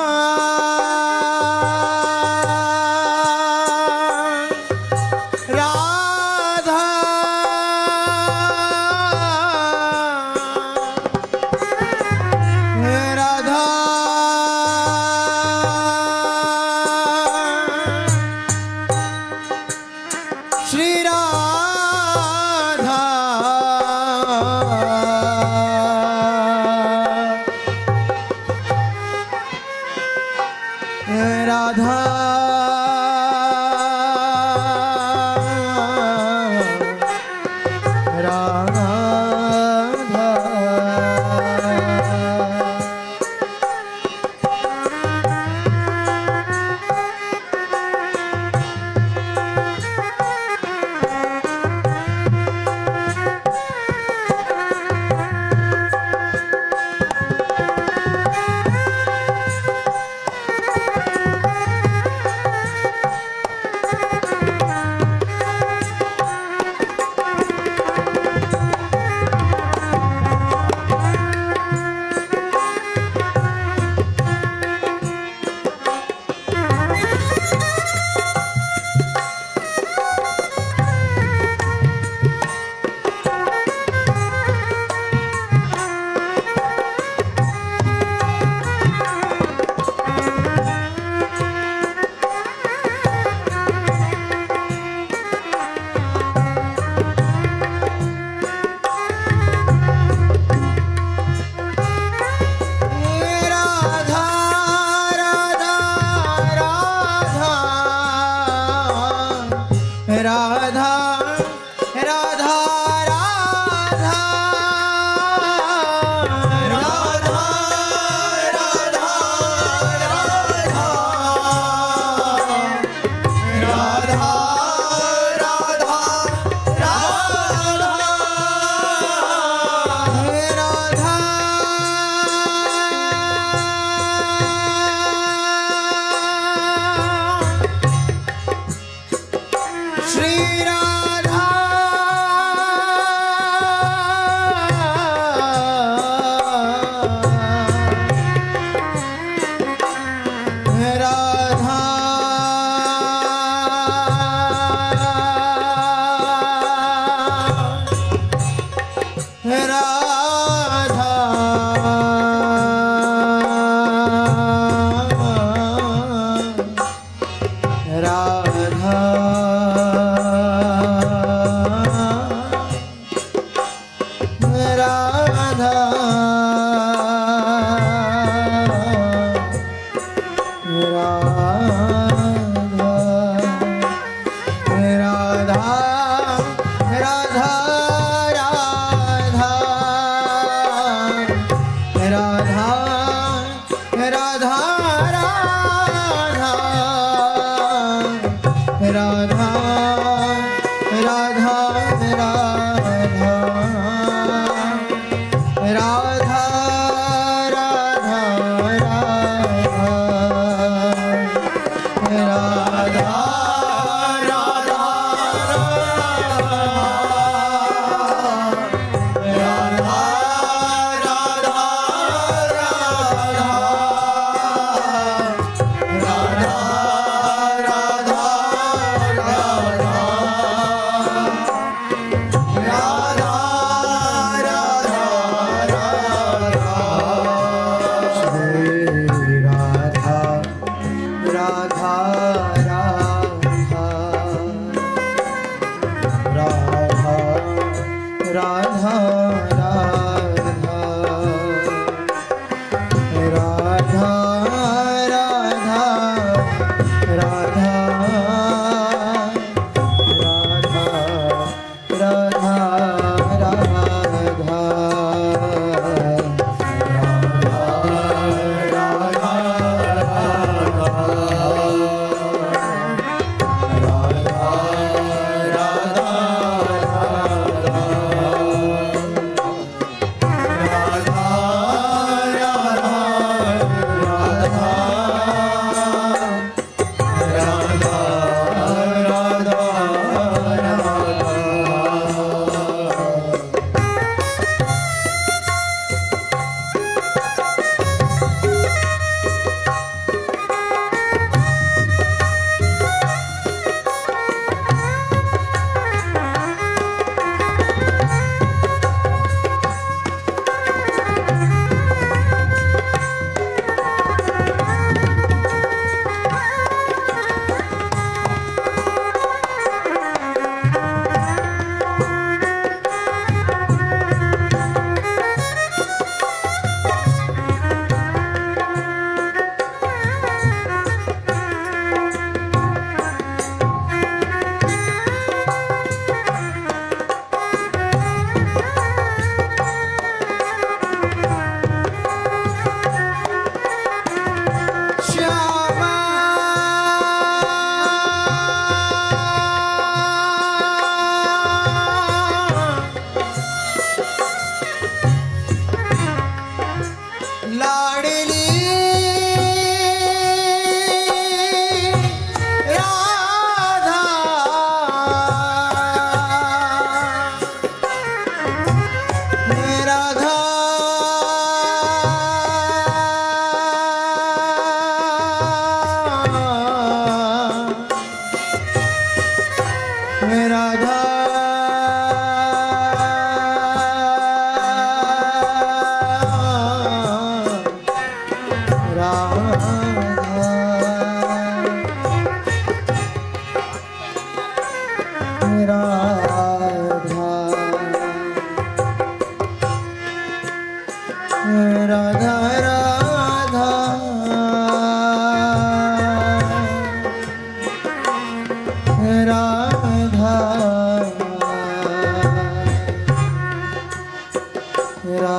राधा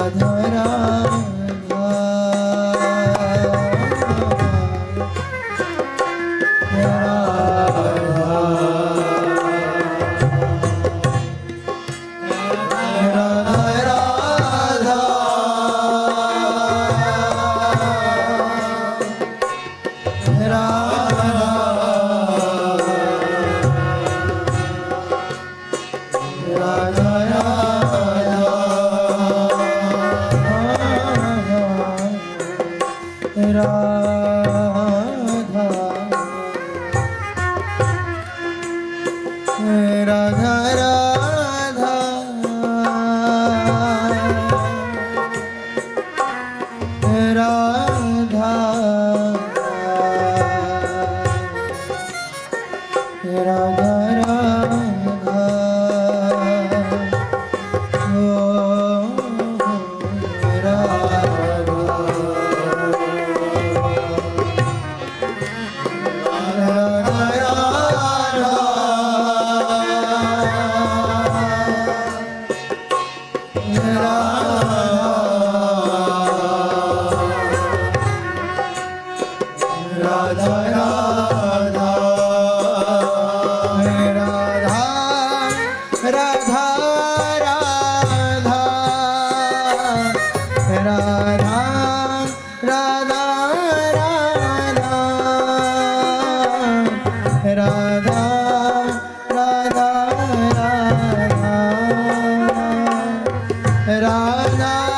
राधा राधा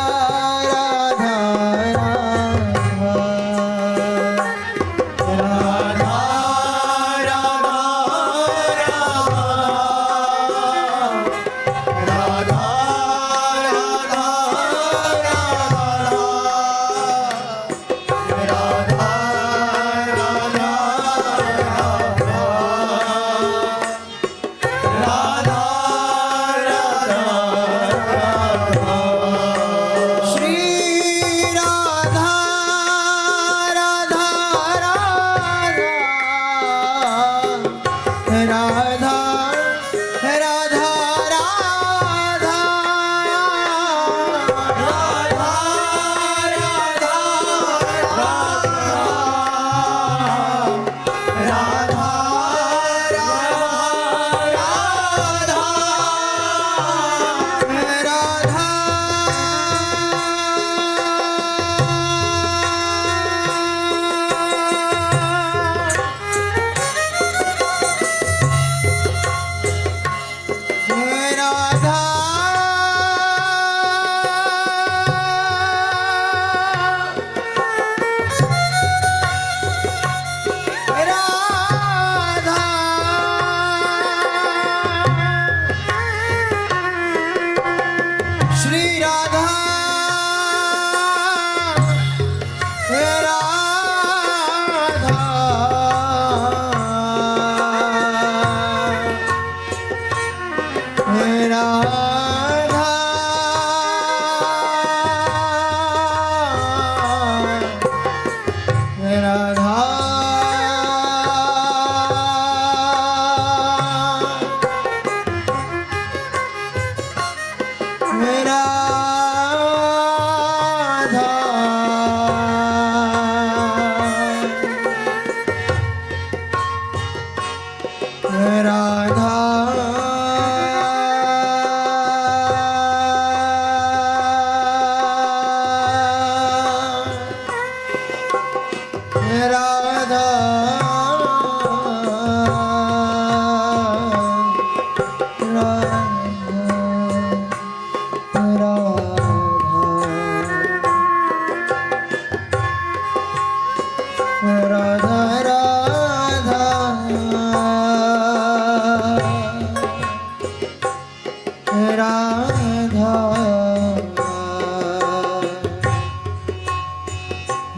राधा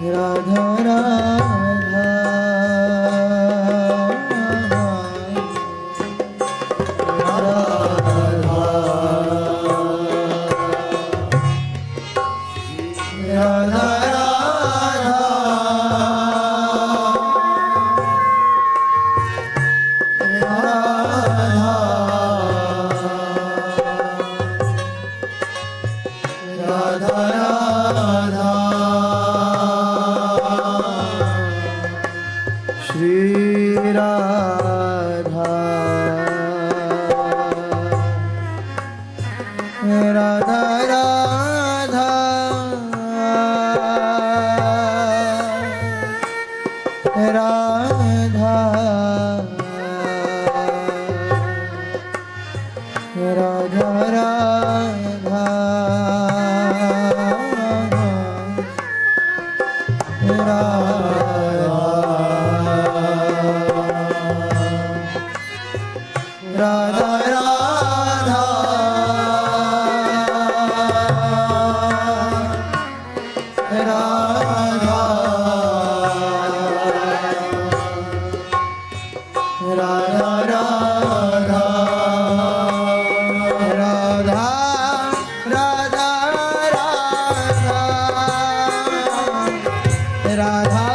राधा राधा राधा राधा राधा श्री राधा राधा राधा राधा राधा राधा राधा राधा राधा राधा राधा राधा राधा राधा